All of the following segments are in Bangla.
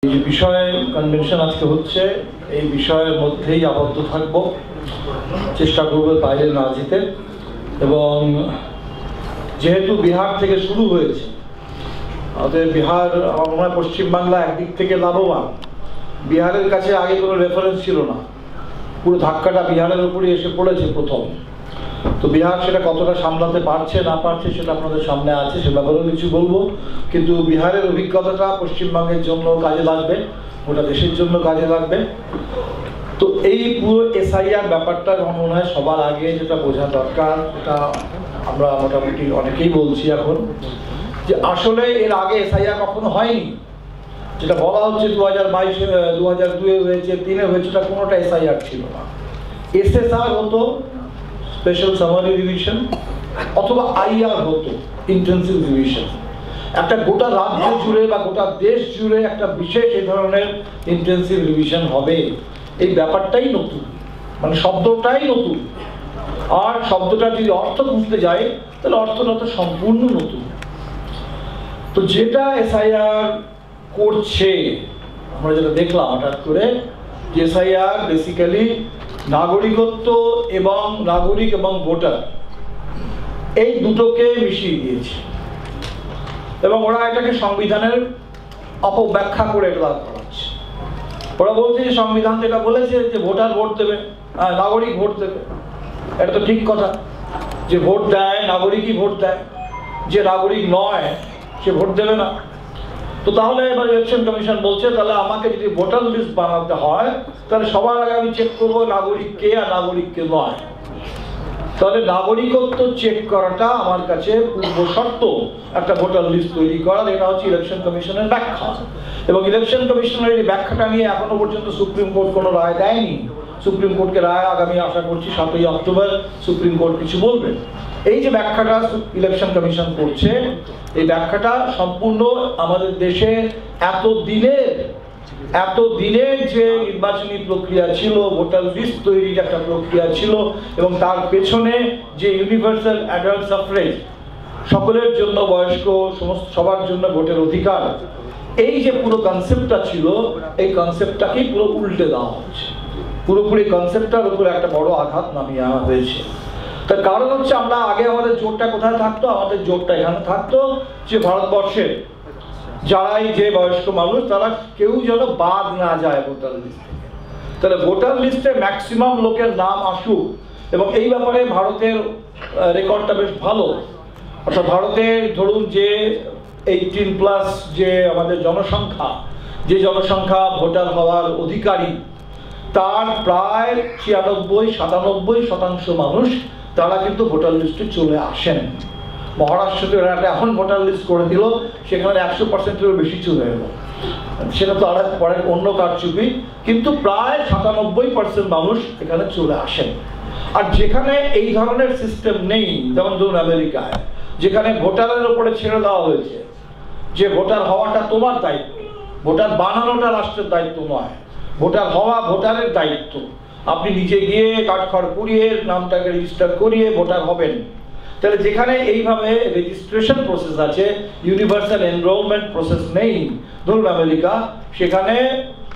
এই বিষয়ে কনভেনশন আজকে হচ্ছে, এই বিষয়ের মধ্যেই আবদ্ধ থাকব, চেষ্টা করব বাইরে না যেতে। এবং যেহেতু বিহার থেকে শুরু হয়েছে, আমাদের বিহার, আমার মনে হয় পশ্চিমবাংলা একদিক থেকে লাভবান। বিহারের কাছে আগে কোনো রেফারেন্স ছিল না, পুরো ধাক্কাটা বিহারের উপরই এসে পড়েছে প্রথম। তো বিহার সেটা কতটা সামলাতে পারছে না পারছে সেটা আপনাদের সামনে আছে, সে ব্যাপারেও কিছু বলবো। কিন্তু বিহারের অভিজ্ঞতাটা পশ্চিমবঙ্গের জন্য কাজে লাগবে, গোটা দেশের জন্য কাজে লাগবে। তো এই পুরো এসআইআর ব্যাপারটা আমার মনে হয় সবার আগে যেটা বোঝা দরকার, এটা আমরা মোটামুটি অনেকেই বলছি এখন, যে আসলে এর আগে এসআইআর কখনো হয়নি। যেটা বলা হচ্ছে 2022 2002 হয়েছে, 3 হয়েছে, এটা কোনোটা এসআইআর ছিল না। এসএসআর হতো, স্পেশাল সামারি রিভিশন, অথবা আইআর হতো, ইন্টেন্সিভ রিভিশন। একটা গোটা রাজ্য জুড়ে বা গোটা দেশ জুড়ে একটা বিশেষ এই ধরনের ইন্টেন্সিভ রিভিশন হবে, এই ব্যাপারটাই নতুন, মানে শব্দটাই নতুন। আর শব্দটা যদি অর্থ বুঝতে যায় তাহলে অর্থটা তো সম্পূর্ণ নতুন। তো যেটা এসআইআর করছে, আমরা যেটা দেখলাম হঠাৎ করে, যে এসআইআর বেসিক্যালি নাগরিকত্ব এবং নাগরিক এবং ভোটার এই দুটোকে মিশিয়ে দিয়েছে, এবং ওরা এটাকে সংবিধানের অপব্যাখ্যা করে এটা করাচ্ছে। ওরা বলছে যে সংবিধান যেটা বলেছে যে ভোটার ভোট দেবে, নাগরিক ভোট দেবে, এটা তো ঠিক কথা, যে ভোট দেয় নাগরিকই ভোট দেয়, যে নাগরিক নয় সে ভোট দেবে না। তো তাহলে এবার ইলেকশন কমিশন বলছে তাহলে আমাকে যদি ভোটার লিস্ট বানাতে হয় তাহলে সবার আগে আমি চেক করবো নাগরিক কে আর নাগরিক কে নয়। তাহলে নাগরিকত্ব চেক করাটা আমার কাছে পূর্ব শর্ত একটা ভোটার লিস্ট তৈরি করার। এটা হচ্ছে ইলেকশন কমিশনের ব্যাখ্যা, এবং ইলেকশন কমিশনের এই ব্যাখ্যাটা নিয়ে এখনো পর্যন্ত সুপ্রিম কোর্ট কোনো রায় দেয়নি। সুপ্রিম কোর্টকে রায় আগামী আশা করছি 7ই অক্টোবর সুপ্রিম কোর্ট কিছু বলবে। এই যে ব্যাখ্যাটা ইলেকশন কমিশন করছে, এই ব্যাখ্যাটা সম্পূর্ণ আমাদের দেশে এত দিনের যে নির্বাচনী প্রক্রিয়া ছিল, ভোটার লিস্ট তৈরির একটা প্রক্রিয়া ছিল, এবং তার পেছনে যে ইউনিভার্সাল অ্যাডাল্ট সাফরেজ, সকলের জন্য, বয়স্ক সমস্ত সবার জন্য ভোটের অধিকার, এই যে পুরো কনসেপ্টটা ছিল, এই কনসেপ্টটাকেই পুরো উল্টে দেওয়া হচ্ছে। পুরোপুরি কনসেপ্টটার উপরে একটা বড় আঘাত নামিয়ে আনা হয়েছে। তার কারণ হচ্ছে, আমরা আগে আমাদের জোরটা কোথায় থাকতো? আমাদের জোরটা এখানে থাকতো যে ভারতবর্ষের যারাই যে বয়স্ক মানুষ তারা কেউ যেন বাদ না যায় ভোটার লিস্ট থেকে। তাহলে ভোটার লিস্টে ম্যাক্সিমাম লোকের নাম আসুক, এবং এই ব্যাপারে ভারতের রেকর্ডটা বেশ ভালো। অর্থাৎ ভারতের ধরুন যে 18+ যে আমাদের জনসংখ্যা ভোটার হওয়ার অধিকারী, তার প্রায় 96-97% মানুষ তারা কিন্তু ভোটার লিস্টে চলে আসেন। মহারাষ্ট্রতে এখন ভোটার লিস্ট করে দিল, সেখানে 100%-এরও বেশি চলে এলো, সেটা তো আর পরের অন্য কারচুপি, কিন্তু প্রায় 97% মানুষ এখানে চলে আসেন। আর যেখানে এই ধরনের সিস্টেম নেই, যেমন ধরুন আমেরিকায়, যেখানে ভোটারের উপরে ছেড়ে দেওয়া হয়েছে যে ভোটার হওয়াটা তোমার দায়িত্ব, ভোটার বানানোটা রাষ্ট্রের দায়িত্ব নয়, ভোটার হওয়া ভোটারের দায়িত্ব। আপনি নিজে গিয়ে কাঠখড় পুড়িয়ে নামটাকে রেজিস্টার করিয়ে ভোটার হবেন। তাহলে যেখানে এইভাবে রেজিস্ট্রেশন প্রসেস আছে, ইউনিভার্সাল এনরোলমেন্ট প্রসেস নেই ধরুন আমেরিকা, সেখানে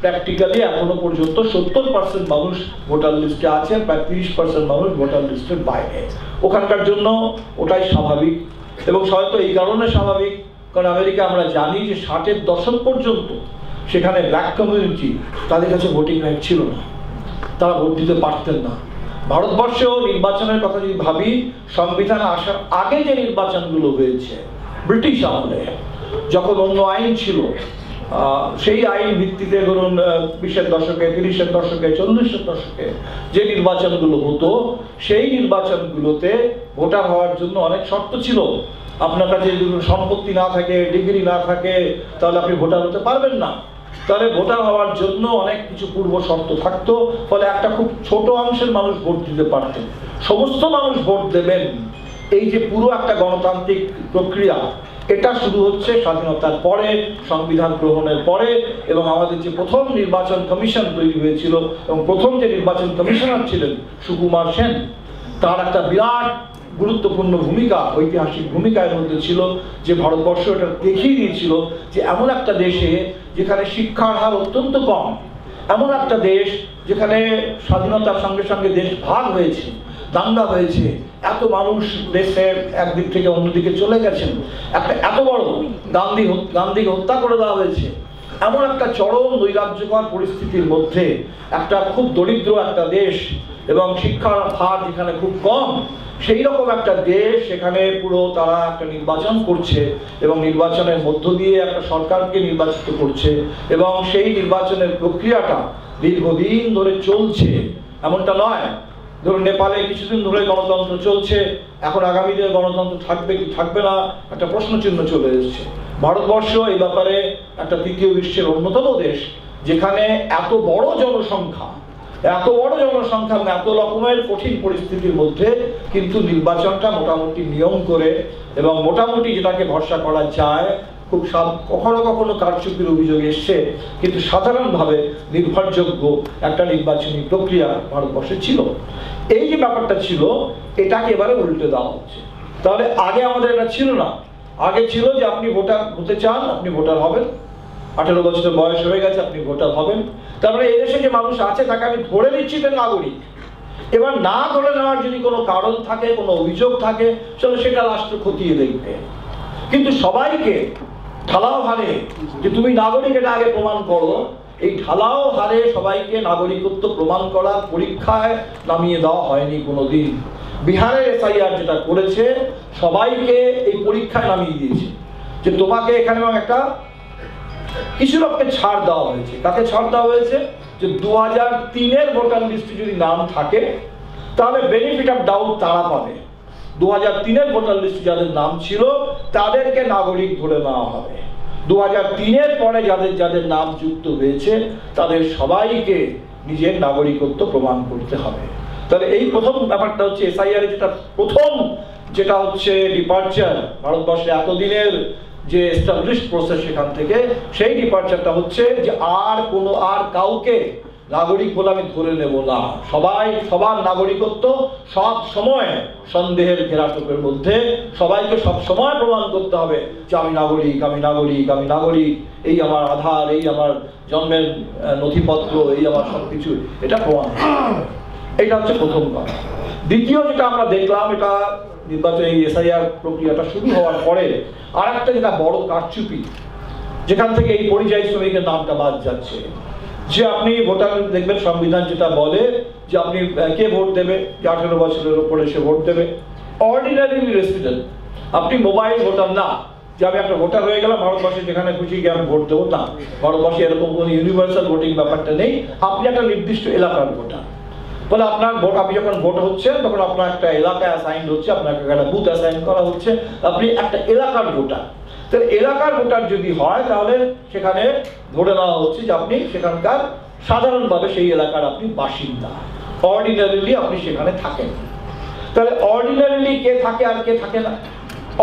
প্র্যাকটিক্যালি এখনো পর্যন্ত 70% মানুষ ভোটার লিস্টে আছে, প্রায় 30% মানুষ ভোটার লিস্টের বাইরে। ওখানকার জন্য ওটাই স্বাভাবিক, এবং হয়তো এই কারণে স্বাভাবিক কারণ আমেরিকা আমরা জানি যে 60-এর দশক পর্যন্ত সেখানে ব্ল্যাক কমিউনিটি, তাদের কাছে ভোটিং রাইট ছিল না, তারা ভোট দিতে পারতেন না। ভারতবর্ষেও নির্বাচনের কথা যদি ভাবি, সংবিধান আসার আগে যে নির্বাচনগুলো হয়েছে ব্রিটিশ আমলে, যখন অন্য আইন ছিল, সেই আইন ভিত্তিতে ধরুন 20-এর দশকে, 30-এর দশকে, 40-এর দশকে যে নির্বাচনগুলো হতো, সেই নির্বাচনগুলোতে ভোটার হওয়ার জন্য অনেক শর্ত ছিল। আপনার কাছে যদি সম্পত্তি না থাকে, ডিগ্রি না থাকে, তাহলে আপনি ভোটার হতে পারবেন না। তাহলে ভোটার হওয়ার জন্য অনেক কিছু পূর্ব শর্ত থাকতো, ফলে একটা খুব ছোট অংশের মানুষ ভোট দিতে পারতেন। সমস্ত মানুষ ভোট দেবেন, এই যে পুরো একটা গণতান্ত্রিক প্রক্রিয়া, এটা শুরু হচ্ছে স্বাধীনতার পরে, সংবিধান গ্রহণের পরে, এবং আমাদের যে প্রথম নির্বাচন কমিশন তৈরি হয়েছিল, এবং প্রথম যে নির্বাচন কমিশনার ছিলেন সুকুমার সেন, তার একটা বিরাট গুরুত্বপূর্ণ ভূমিকা, ঐতিহাসিক ভূমিকার মধ্যে ছিল যে ভারতবর্ষ এটা দেখিয়ে দিয়েছিল যে এমন একটা দেশে যেখানে শিক্ষার হার অত্যন্ত কম, এমন একটা দেশ যেখানে স্বাধীনতার সঙ্গে সঙ্গে দেশ ভাগ হয়েছে, দাঙ্গা হয়েছে, এত মানুষ দেশের একদিক থেকে অন্যদিকে চলে গেছেন, একটা এত বড় গান্ধীকে হত্যা করে দেওয়া হয়েছে, এমন একটা চরম নৈরাজ্যকর পরিস্থিতির মধ্যে একটা খুব দরিদ্র একটা দেশ এবং শিক্ষার হার যেখানে খুব কম, সেই রকম একটা দেশ সেখানে পুরো তারা একটা নির্বাচন করছে এবং নির্বাচনের মধ্য দিয়ে একটা সরকারকে নির্বাচিত করছে এবং সেই নির্বাচনের প্রক্রিয়াটা দীর্ঘদিন ধরে চলছে। এমনটা নয় ধরুন নেপালে কিছুদিন ধরে গণতন্ত্র চলছে, এখন আগামী দিনে গণতন্ত্র থাকবে কি থাকবে না একটা প্রশ্নচিহ্ন চলে এসেছে। ভারতবর্ষ এই ব্যাপারে একটা তৃতীয় বিশ্বের অন্যতম দেশ যেখানে এত বড় জনসংখ্যা এবং এত রকমের কঠিন পরিস্থিতির মধ্যে কিন্তু নির্বাচনটা মোটামুটি নিয়ম করে এবং মোটামুটি যেটাকে ভরসা করা যায়, খুব কখনো কখনো কারচুপির অভিযোগ এসছে, কিন্তু সাধারণভাবে নির্ভরযোগ্য একটা নির্বাচনী প্রক্রিয়া ভারতবর্ষে ছিল। এই যে ব্যাপারটা ছিল এটাকে এবারে উল্টে দেওয়া হচ্ছে। তাহলে আগে আমাদের এটা ছিল না, আগে ছিল যে আপনি ভোটার হতে চান আপনি ভোটার হবেন, 18 বছরের বয়স হয়ে গেছে আপনি ভোটার হবেন, তারপরে এদেশে যে মানুষ আছে তাকে আমি ধরে নিচ্ছি যে নাগরিক। এবার না ধরে নেওয়ার যদি কোনো কারণ থাকে, কোনো অভিযোগ থাকে, তাহলে সেটা রাষ্ট্র খতিয়ে দেখবে। কিন্তু সবাইকে ঢালাও হারে যে তুমি নাগরিক এটা আগে প্রমাণ করো, এই ঢালাও হারে সবাইকে নাগরিকত্ব প্রমাণ করার পরীক্ষায় নামিয়ে দেওয়া হয়নি কোনোদিন। বিহারের এসআইআর যেটা করেছে সবাইকে এই পরীক্ষায় নামিয়ে দিয়েছে যে তোমাকে এখানে একটা কিছু লোককে ছাড় দেওয়া হয়েছে। কাকে ছাড় দেওয়া হয়েছে? যে 2003-এর ভোটার লিস্টে যদি নাম থাকে তাহলে বেনিফিট অফ ডাউট তারা পাবে। 2003-এর ভোটার লিস্টে যাদের নাম ছিল তাদেরকে নাগরিক ধরে নেওয়া হবে। 2003-এর পরে যাদের যাদের নাম যুক্ত হয়েছে তাদের সবাইকে নিজের নাগরিকত্ব প্রমাণ করতে হবে। তাহলে এই প্রথম ব্যাপারটা হচ্ছে এসআইআর যেটা প্রথম যেটা হচ্ছে ডিপার্চার ভারতবর্ষে এতদিনের যে এস্টাবলিশড প্রসেস, সেখান থেকে সেই ডিপার্চারটা হচ্ছে যে আর কাউকে নাগরিক বলে আমি ধরে নেব না। সবার নাগরিকত্ব সব সময় সন্দেহের ঘেরাটোপের মধ্যে, সবাইকে সব সময় প্রমাণ করতে হবে যে আমি নাগরিক, এই আমার আধার, এই আমার জন্মের নথিপত্র, এই আমার সবকিছু, এটা প্রমাণ। এটা হচ্ছে প্রথম কথা। দ্বিতীয় যেটা আমরা দেখলাম, এটা নির্বাচন এই এসআইআর প্রক্রিয়াটা শুরু হওয়ার পরে আর একটা যেটা বড় কারচুপি, যেখান থেকে এই পরিযায়ী শ্রমিকের নামটা বাদ যাচ্ছে, যে আপনি ভোটার দেখবেন সংবিধান যেটা বলে যে আপনি কে ভোট দেবে, যে 18 বছরের উপরে সে ভোট দেবে। অর্ডিনারি রেসিডেন্ট, আপনি মোবাইল ভোটার না, যে আমি একটা ভোটার হয়ে গেলাম ভারতবর্ষে যেখানে খুশি গিয়ে আমি ভোট দেবো, না। ভারতবর্ষে এরকম কোনো ইউনিভার্সাল ভোটিং ব্যাপারটা নেই। আপনি একটা নির্দিষ্ট এলাকার ভোটার, বলে আপনার ভোট, আপনি যখন ভোট হচ্ছে তখন আপনার একটা এলাকায় অ্যাসাইন হচ্ছে, আপনাকে একটা বুথ অ্যাসাইন করা হচ্ছে, আপনি একটা এলাকার ভোটার। তাহলে এলাকার ভোটার যদি হয় তাহলে সেখানে ধরে নেওয়া হচ্ছে যে আপনি সেখানকার সাধারণভাবে সেই এলাকার আপনি বাসিন্দা, অর্ডিনারিলি আপনি সেখানে থাকেন। তাহলে অর্ডিনারিলি কে থাকে আর কে থাকে না,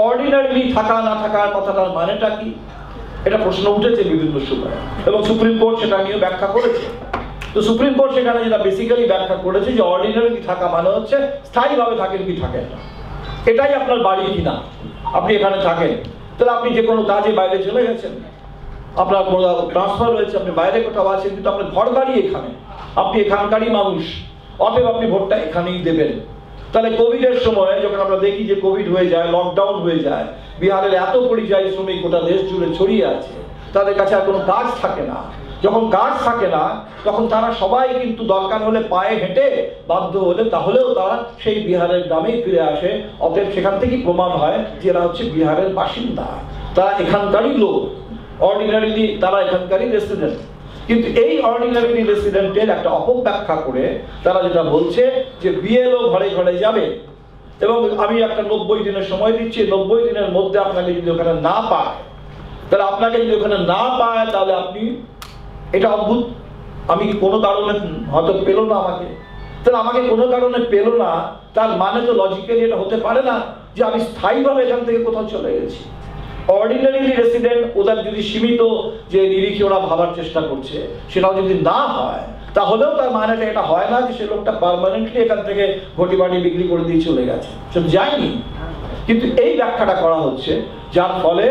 অর্ডিনারিলি থাকা না থাকার কথাটার মানেটা কি, এটা প্রশ্ন উঠেছে বিভিন্ন সময় এবং সুপ্রিম কোর্ট সেটা নিয়ে ব্যাখ্যা করেছে। তো সুপ্রিম কোর্ট সেখানে যেটা বেসিক্যালি ব্যাখ্যা করেছে যে অর্ডিনারি থাকা মানে হচ্ছে স্থায়ীভাবে থাকেন কি থাকেন না, এটাই আপনার বাড়ি কিনা, আপনি এখানে থাকেন। তাহলে আপনি যে কোনো কাজে বাইরে চলে গেছেন, আপনার কোনো ট্রান্সফার হয়েছে, আপনি বাইরে কোথাও আছেন, কিন্তু আপনার ঘর বাড়ি এখানে, আপনি এখানকারই মানুষ, অতএব আপনি ভোটটা এখানেই দেবেন। তাহলে কোভিডের সময় যখন আমরা দেখি যে কোভিড হয়ে যায়, লকডাউন হয়ে যায়, বিহারের এত পরিযায়ী শ্রমিক গোটা দেশ জুড়ে ছড়িয়ে আছে, তাদের কাছে আর কোনো কাজ থাকে না। যখন কাজ থাকে না তখন তারা সবাই কিন্তু দরকার হলে পায়ে হেঁটে বাধ্য হলে তাহলেও তারা সেই বিহারের গ্রামেই ফিরে আসে। অতএব সেখান থেকেই প্রমাণ হয় যে এরা হচ্ছে বিহারের বাসিন্দা, তারা এখানকারই লোক, অর্ডিনারিলি তারা এখানকারই রেসিডেন্ট। কিন্তু এই অর্ডিনারি রেসিডেন্টের একটা অপব্যাখ্যা করে তারা যেটা বলছে যে বিএলও ঘরে ঘরে যাবে এবং আমি একটা 90 দিনের সময় দিচ্ছি, 90 দিনের মধ্যে আপনাকে যদি ওখানে না পায়, তাহলে আপনাকে যদি ওখানে না পায় তাহলে আপনি, এটা অদ্ভুত, আমি কোনো কারণে হয়তো পেলো না আমাকে, তাহলে আমাকে কোনো কারণে পেলো না, তার মানে তো লজিক্যালি এটা হতে পারে না যে আমি স্থায়ীভাবে এখান থেকে কোথাও চলে গেছি। অর্ডিনারিলি রেসিডেন্ট ওদের যদি সীমিত যে নিরিখে ওরা ভাবার চেষ্টা করছে সেটাও যদি না হয়, তাহলেও তার মানেটা এটা হয় না যে সে লোকটা পার্মানেন্টলি এখান থেকে ঘটি বাটি বিক্রি করে দিয়ে চলে গেছে, সে যায়নি। কিন্তু এই ব্যাখ্যাটা করা হচ্ছে, যার ফলে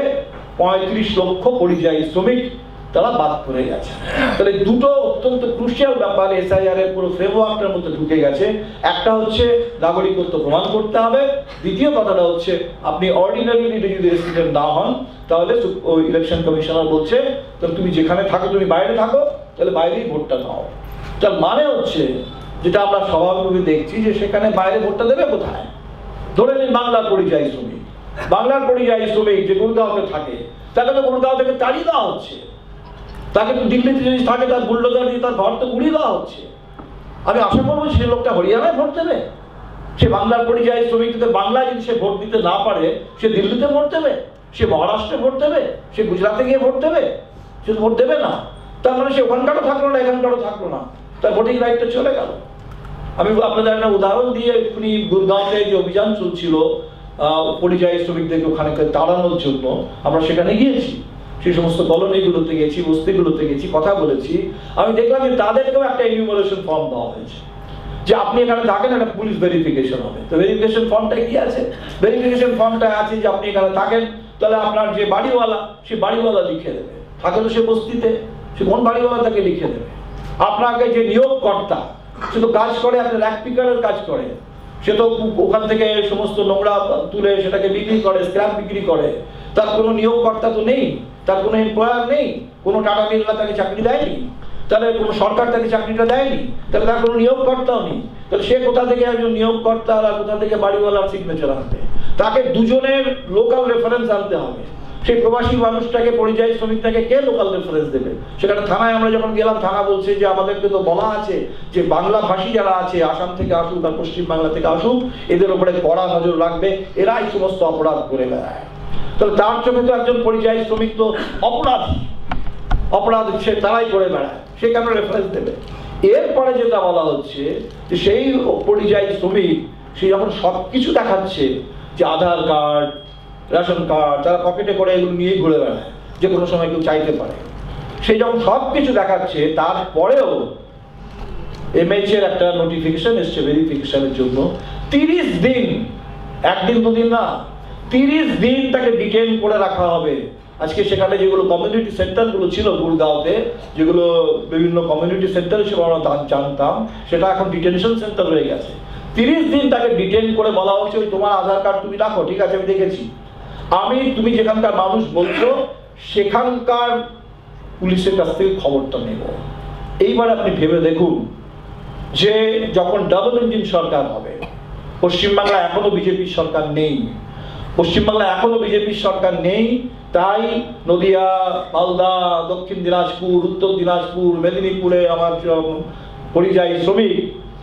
35 লক্ষ পরিযায়ী শ্রমিক তারা বাদ পড়ে গেছে। তাহলে দুটো অত্যন্ত ক্রুশিয়াল ব্যাপার এসআইআর এর পুরো ফ্রেমওয়ার্কটার মধ্যে ঢুকে গেছে। একটা হচ্ছে নাগরিকত্ব প্রমাণ করতে হবে, দ্বিতীয় কথাটা হচ্ছে আপনি অর্ডিনারিলি যদি রেসিডেন্ট না হন তাহলে ইলেকশন কমিশনার বলছে তাহলে তুমি যেখানে থাকো, তুমি বাইরে থাকো, তাহলে বাইরেই ভোটটা দাও। তার মানে হচ্ছে যেটা আমরা স্বাভাবিকভাবে দেখছি যে সেখানে বাইরে ভোটটা দেবে কোথায়? ধরে নিন বাংলার পরিযায়ী শ্রমিক, বাংলার পরিযায়ী শ্রমিক যে গুরগাঁওতে থাকে, তাকে তো গুরগাঁও থেকে তাড়িয়ে দেওয়া হচ্ছে, তাকে তো দিল্লিতে যদি থাকে তার বুলডোজার দিয়ে তার ঘর তো গুড়িয়ে দেওয়া হচ্ছে। আমি আশা করবো সে লোকটা হরিয়ানায় ভোট দেবে? সে বাংলার পরিযায়ী শ্রমিকদের বাংলায় যদি সে ভোট দিতে না পারে, সে দিল্লিতে ভোট দেবে, সে মহারাষ্ট্রে ভোট দেবে, সে গুজরাটে গিয়ে ভোট দেবে? সে ভোট দেবে না। তার মানে সে ওখানকারও থাকলো না, এখানকারও থাকলো না, তার ভোটিং রাইটটা চলে গেল। আমি আপনাদের একটা উদাহরণ দিয়ে, এক্ষুনি গুরগাঁওতে যে অভিযান চলছিল পরিযায়ী শ্রমিকদেরকে ওখানে তাড়ানোর জন্য, আমরা সেখানে গিয়েছি, সেই সমস্ত কলোনিগুলোতে গেছি, বস্তিগুলোতে গেছি, কথা বলেছি। আমি দেখলাম যে তাদেরকেও একটা এনিউমারেশন ফর্ম দেওয়া হয়েছে যে আপনি এখানে থাকেন, একটা পুলিশ ভেরিফিকেশন হবে। তো ভেরিফিকেশন ফর্মটা কি আছে? ভেরিফিকেশন ফর্মটা আছে যে আপনি এখানে থাকেন, তাহলে আপনার যে বাড়িওয়ালা, সে বাড়িওয়ালা লিখে দেবে। থাকে তো সে বস্তিতে, সে কোন বাড়িওয়ালা তাকে লিখে দেবে। আপনাকে যে নিয়োগকর্তা, সে তো কাজ করে, আপনার র্যাক পিকারের কাজ করে, সে তো ওখান থেকে সমস্ত নোংরা তুলে সেটাকে বিক্রি করে, স্ক্র্যাপ বিক্রি করে। তার কোনো নিয়োগকর্তা তো নেই, তার কোনো এমপ্লয়ার নেই, কোনো টাটা বিড়লা তাকে চাকরি দেয়নি, তাহলে কোনো সরকার তাকে চাকরিটা দেয়নি, তাহলে তার কোনো নিয়োগকর্তাও নেই। তাহলে সে কোথা থেকে একজন নিয়োগকর্তা আর কোথা থেকে বাড়িওয়ালার সিগনেচার আনবে? তাকে দুজনের লোকাল রেফারেন্স আনতে হবে। সেই প্রবাসী মানুষটাকে, পরিযায়ী শ্রমিকটাকে কে লোকাল রেফারেন্স দেবে? সেখানে থানায় আমরা যখন গেলাম, থানা বলছে যে আমাদেরকে তো বলা আছে যে বাংলা ভাষী যারা আছে, আসাম থেকে আসুক আর পশ্চিম বাংলা থেকে আসুক, এদের উপরে কড়া নজর রাখবে, এরাই সমস্ত অপরাধ করে বেড়ায়। তাহলে তার চোখে তো একজন পরিযায়ী শ্রমিক তো অপরাধী, অপরাধ সে তারাই করে বেড়ায়, সে কেন রেফারেন্স দেবে? এরপরে যেটা বলা হচ্ছে যে সেই পরিযায়ী শ্রমিক সে যখন সবকিছু দেখাচ্ছে, যে আধার কার্ড, রেশন কার্ড, তারা পকেটে করে এগুলো নিয়েই ঘুরে বেড়ায়, যে কোনো সময় কেউ চাইতে পারে, সে যখন সবকিছু দেখাচ্ছে, তারপরেও এমএইচ এর একটা নোটিফিকেশন এসছে ভেরিফিকেশনের জন্য 30 দিন, একদিন দুদিন না, 30 দিন তাকে ডিটেইন করে রাখা হবে। আজকে সেখানে যেগুলো কমিউনিটি সেন্টারগুলো ছিল গুরগাঁওতে, যেগুলো বিভিন্ন কমিউনিটি সেন্টার হিসেবে আমরা জানতাম, সেটা এখন ডিটেনশন সেন্টার হয়ে গেছে। 30 দিন তাকে ডিটেইন করে বলা হচ্ছে তোমার আধার কার্ড তুমি রাখো, ঠিক আছে আমি দেখেছি, তুমি যেখানকার মানুষ বলছো সেখানকার পুলিশের কাছ থেকে খবরটা নেব। এইবার আপনি ভেবে দেখুন যে যখন ডাবল ইঞ্জিন সরকার হবে, পশ্চিমবাংলা এখনো বিজেপির সরকার নেই, পশ্চিমবাংলা এখনো বিজেপির সরকার নেই, তাই নদিয়া, মালদা, দক্ষিণ দিনাজপুর, উত্তর দিনাজপুর, মেদিনীপুরে আমার পরিযায়ী শ্রমিক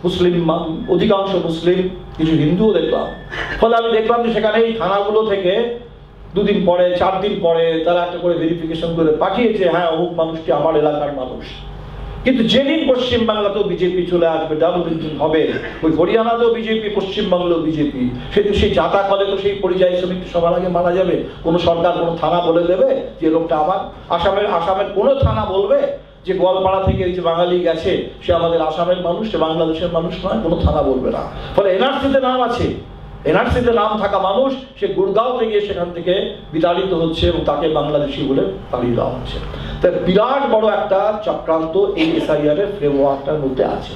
মুসলিম, অধিকাংশ মুসলিম, কিছু হিন্দুও দেখলাম। ফলে আমি দেখলাম যে সেখানে এই থানাগুলো থেকে 2 দিন পরে, 4 দিন পরে তারা একটা করে ভেরিফিকেশন করে পাঠিয়েছে, হ্যাঁ অমুক মানুষটি আমার এলাকার মানুষ। কিন্তু যেদিন পশ্চিমবাংলাতেও বিজেপি চলে আসবে, ডাবল ইঞ্জিন হবে, ওই হরিয়ানাতেও বিজেপি, পশ্চিমবাংলাও বিজেপি, সেদিন সেই যাতা করে তো সেই পরিযায়ী শ্রমিকটি সবার আগে মারা যাবে। কোনো সরকার, কোনো থানা বলে দেবে যে লোকটা আমার? আসামের কোনো থানা বলবে যে গোয়ালপাড়া থেকে এই যে বাঙালি গেছে সে আমাদের আসামের মানুষ, সে বাংলাদেশের মানুষ নয়? কোনো থানা বলবে না। ফলে এনআরসিতে নাম আছে, এনআরসিতে নাম থাকা মানুষ সে গুরগাঁওতে গিয়ে সেখান থেকে বিতাড়িত হচ্ছে এবং তাকে বাংলাদেশি বলে তাড়িয়ে দেওয়া হচ্ছে। তাই বিরাট বড় একটা চক্রান্ত এই এসআইআর এর ফ্রেমওয়ার্কটার মধ্যে আছে।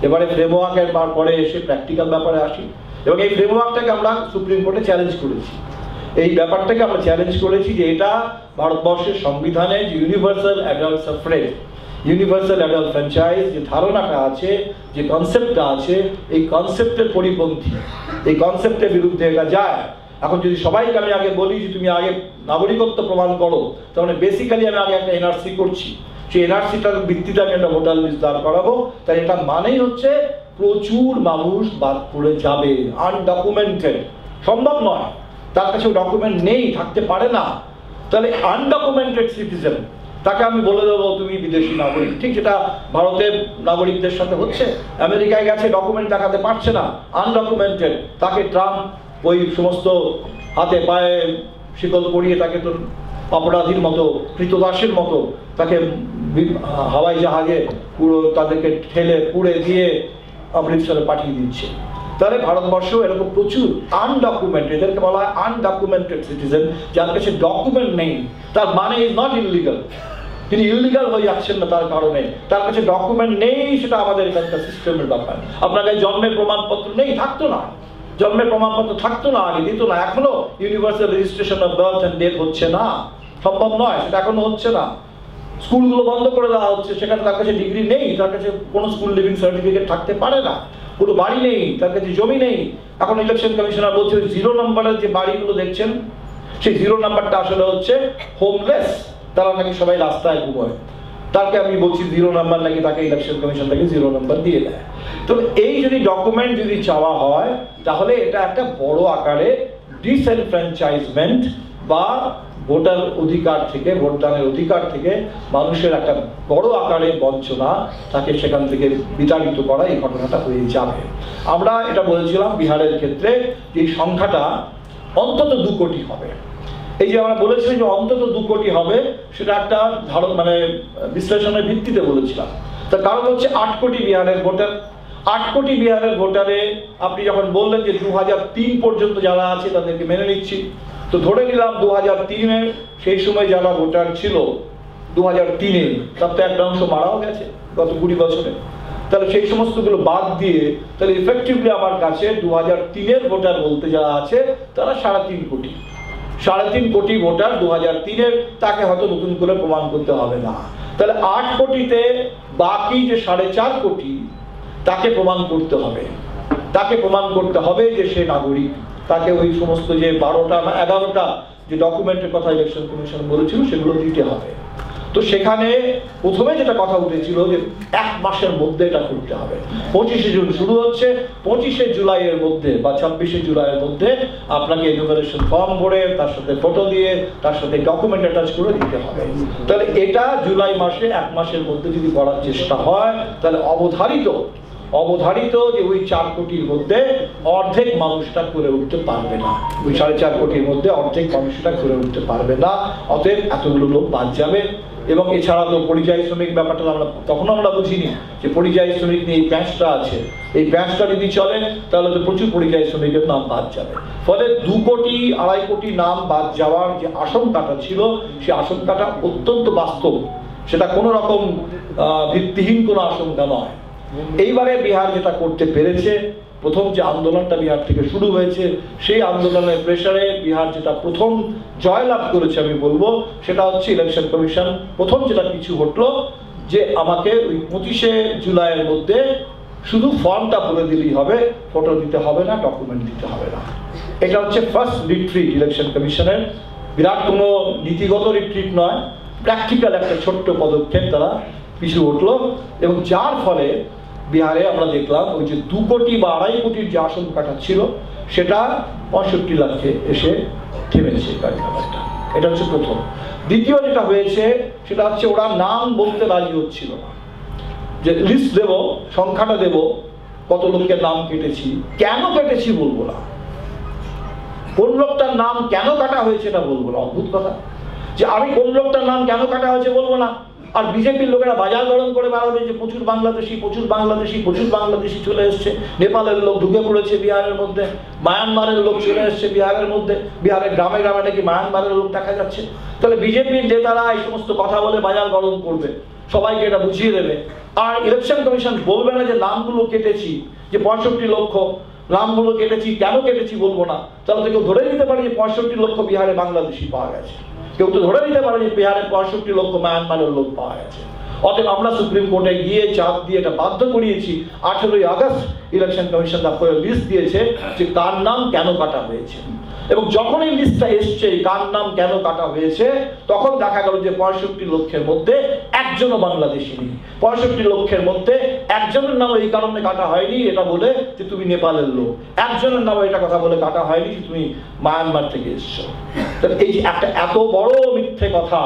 এবারে ফ্রেমওয়ার্কের পরে এসে প্র্যাকটিক্যাল ব্যাপারে আসি, এবং এই ফ্রেমওয়ার্কটাকে আমরা সুপ্রিম কোর্টে চ্যালেঞ্জ করেছি। এই ব্যাপারটাকে আমরা চ্যালেঞ্জ করেছি যে এটা ভারতবর্ষের সংবিধানে যে universal adult suffrage, universal adult franchise যে ধারণাটা আছে, যে কনসেপ্টটা আছে, এই কনসেপ্টের পরিপন্থী, এই কনসেপ্টের বিরুদ্ধে এটা যায়। এখন যদি সবাইকে আমি আগে বলি যে তুমি আগে নাগরিকত্ব প্রমাণ করো, তাহলে বেসিক্যালি আমি আগে একটা এনআরসি করছি, সেই এনআরসিটার ভিত্তিতে আমি একটা ভোটার লিস্ট দাঁড় করাবো। তাই এটা মানেই হচ্ছে প্রচুর মানুষ বাদ পড়ে যাবে, আনডকুমেন্টেড। সম্ভব নয়, তার কাছে ডকুমেন্ট নেই, থাকতে পারে না। তাহলে আনডকুমেন্টেড সিটিজেন, তাকে আমি বলে দেবো তুমি বিদেশি নাগরিক। ঠিক যেটা ভারতের নাগরিকদের সাথে হচ্ছে, আমেরিকায় গেছে, ডকুমেন্ট দেখাতে পারছে না, আনডকুমেন্টেড, তাকে ট্রাম্প ওই সমস্ত হাতে পায়ে শিকল পরিয়ে তাকে তো অপরাধীর মতো কৃতদাসের মতো তাকে হাওয়াই জাহাজে পুরো তাদেরকে ঠেলে পুড়ে দিয়ে অমৃতসরে পাঠিয়ে দিচ্ছে। তাহলে ভারতবর্ষ এরকম প্রচুর আনডকুমেন্টেড, এদেরকে বলা হয় আনডকুমেন্টেড সিটিজেন, যার কাছে ডকুমেন্ট নেই। তার মানে ইজ নট ইললিগাল, তিনি ইললিগাল হয়ে যাচ্ছেন না তার কারণে, তার কাছে ডকুমেন্ট নেই, সেটা আমাদের এখানকার সিস্টেমের ব্যাপার। আপনার কাছে জন্মের প্রমাণপত্র নেই, থাকতো না, জন্মের প্রমাণপত্র থাকতো না, আগে দিত না। এখনো universal registration of birth and death হচ্ছে না, সম্ভব নয়, সেটা এখনো হচ্ছে না। স্কুলগুলো বন্ধ করে দেওয়া হচ্ছে, সেখানে তার কাছে ডিগ্রি নেই, তার কাছে কোনো স্কুল লিভিং সার্টিফিকেট থাকতে পারে না, কোনো বাড়ি নেই, তার কাছে জমি নেই। এখন ইলেকশন কমিশনার বলছে 0 নম্বরের যে বাড়িগুলো দেখছেন, সেই 0 নাম্বারটা আসলে হচ্ছে হোমলেস, তারা নাকি সবাই রাস্তায় ঘুমায়। তাকে আমি বলছি 0 নাম্বার নাকি তাকে ইলেকশন কমিশন থেকে 0 নাম্বার দিয়ে দেয়। তো এই যদি ডকুমেন্ট যদি চাওয়া হয়, তাহলে এটা একটা বড় আকারে ডিসএনফ্র্যাঞ্চাইজমেন্ট বা ভোটার অধিকার থেকে, ভোটদানের অধিকার থেকে মানুষের একটা বড় আকারে বঞ্চনা, তাকে সেখান থেকে বিতাড়িত করা, এই ঘটনাটা হয়ে যাবে। আমরা এটা বলেছিলাম বিহারের ক্ষেত্রে যে সংখ্যাটা অন্তত 2 কোটি হবে। এই যে আমরা বলেছিলাম যে অন্তত 2 কোটি হবে, সেটা একটা মানে বিশ্লেষণের ভিত্তিতে বলেছিলাম। তার কারণ হচ্ছে 8 কোটি বিহারের ভোটার। 8 কোটি বিহারের ভোটারে আপনি যখন বললেন যে 2003 পর্যন্ত যারা আছে তাদেরকে মেনে নিচ্ছি, তো ধরে নিলাম 2003-এ সেই সময় যারা ভোটার ছিল 2003-এ, তার তো একটা অংশ মারাও গেছে গত 20 বছরে। তাহলে সেই সমস্তগুলো বাদ দিয়ে তাহলে ইফেক্টিভলি আমার কাছে 2003-এর ভোটার বলতে যারা আছে তারা 3.5 কোটি। 3.5 কোটি ভোটার 2003-এর, তাকে হয়তো নতুন করে প্রমাণ করতে হবে না। তাহলে 8 কোটিতে বাকি যে 4.5 কোটি তাকে প্রমাণ করতে হবে, তাকে প্রমাণ করতে হবে যে সে নাগরিক। তাকে ওই সমস্ত যে 12টা না 11টা যে ডকুমেন্টের কথা ইলেকশন কমিশন বলেছিল সেগুলো দিতে হবে। তো সেখানে প্রথমে যেটা কথা উঠেছিল যে 1 মাসের মধ্যে এটা করতে হবে। 25শে জুন শুরু হচ্ছে, 25শে জুলাইয়ের মধ্যে বা 26শে জুলাইয়ের মধ্যে আপনাকে এনুমারেশন ফর্ম ভরে তার সাথে ফটো দিয়ে তার সাথে ডকুমেন্ট অ্যাটাচ করে দিতে হবে। তাহলে এটা জুলাই মাসে 1 মাসের মধ্যে যদি করার চেষ্টা হয়, তাহলে অবধারিত যে ওই 4 কোটির মধ্যে অর্ধেক মানুষটা করে উঠতে পারবে না, ওই 4.5 কোটির মধ্যে অর্ধেক মানুষটা করে উঠতে পারবে না। অতএব এতগুলো লোক বাদ যাবে। এবং এছাড়া তো পরিযায়ী শ্রমিক ব্যাপারটা আমরা বুঝিনি যে পরিযায়ী শ্রমিক নিয়ে এই প্যাঁচটা আছে, এই প্যাঁচটা যদি চলে তাহলে তো প্রচুর পরিযায়ী শ্রমিকের নাম বাদ যাবে। ফলে 2 কোটি 2.5 কোটি নাম বাদ যাওয়ার যে আশঙ্কাটা ছিল, সেই আশঙ্কাটা অত্যন্ত বাস্তব, সেটা কোনো রকম ভিত্তিহীন কোনো আশঙ্কা নয়। এইবারে বিহার যেটা করতে পেরেছে, প্রথম যে আন্দোলনটা বিহার থেকে শুরু হয়েছে, সেই আন্দোলনের প্রেসারে বিহার যেটা প্রথম জয়লাভ করেছে আমি বলবো, সেটা হচ্ছে ইলেকশন কমিশন প্রথম যেটা কিছু ঘটলো যে আমাকে ওই 25শে জুলাইয়ের মধ্যে শুধু ফর্মটা ভরে দিলেই হবে, ফটো দিতে হবে না, ডকুমেন্ট দিতে হবে না। এটা হচ্ছে ফার্স্ট রিট্রিট ইলেকশন কমিশনের। বিরাট কোনো নীতিগত রিট্রিট নয়, প্র্যাকটিক্যাল একটা ছোট্ট পদক্ষেপ তারা পিছু উঠলো। এবং যার ফলে বিহারে আমরা দেখলাম ওই যে 2 কোটি বা 2.5 কোটির যে আশঙ্কাটা ছিল, সেটা 65 লাখে এসে থেমেছে ব্যাপারটা। এটা হচ্ছে প্রথম। দ্বিতীয় যেটা হয়েছে সেটা হচ্ছে ওরা নাম বলতে রাজি হচ্ছিল না, যে লিস্ট দেব, সংখ্যাটা দেব, কত লোকের নাম কেটেছি, কেন কেটেছি বলবো না, কোন লোকটার নাম কেন কাটা হয়েছে এটা বলবো না। অদ্ভুত কথা যে আমি কোন লোকটার নাম কেন কাটা হয়েছে বলবো না, আর বিজেপির লোকেরা বাজার গরম করে বেড়াবে যে প্রচুর বাংলাদেশি চলে এসছে, নেপালের লোক ঢুকে পড়েছে বিহারের মধ্যে, মায়ানমারের লোক চলে এসছে বিহারের মধ্যে, বিহারের গ্রামে গ্রামে নাকি মায়ানমারের লোক দেখা যাচ্ছে। তাহলে বিজেপির নেতারা এই সমস্ত কথা বলে বাজার গরম করবে, সবাইকে এটা বুঝিয়ে দেবে। আর ইলেকশন কমিশন বলবে না যে নামগুলো কেটেছি, যে 65 লক্ষ নামগুলো কেটেছি, কেন কেটেছি বলবো না। তাহলে তো কেউ ধরে নিতে পারে যে 65 লক্ষ বিহারে বাংলাদেশি পাওয়া গেছে, কেউ তো ধরে নিতে পারে যে বিহারে 65 লক্ষ মায়ানমারের লোক পাওয়া গেছে। অতএব আমরা সুপ্রিম কোর্টে গিয়ে চাপ দিয়ে এটা বাধ্য করিয়েছি। 18ই আগস্ট ইলেকশন কমিশন তারপরে লিস্ট দিয়েছে যে কার নাম কেন কাটা হয়েছে, এবং যখন এই লিস্টটা এসছে কার নাম কেন কাটা হয়েছে, তখন দেখা গেল যে 65 লক্ষের মধ্যে একজনও বাংলাদেশি নেই। 65 লক্ষের মধ্যে একজনের নাম এই কারণে কাটা হয়নি এটা বলে যে তুমি নেপালের লোক, একজনের নাম এটা কথা বলে কাটা হয়নি যে তুমি মায়ানমার থেকে এসছো। এই যে একটা এত বড় মিথ্যে কথা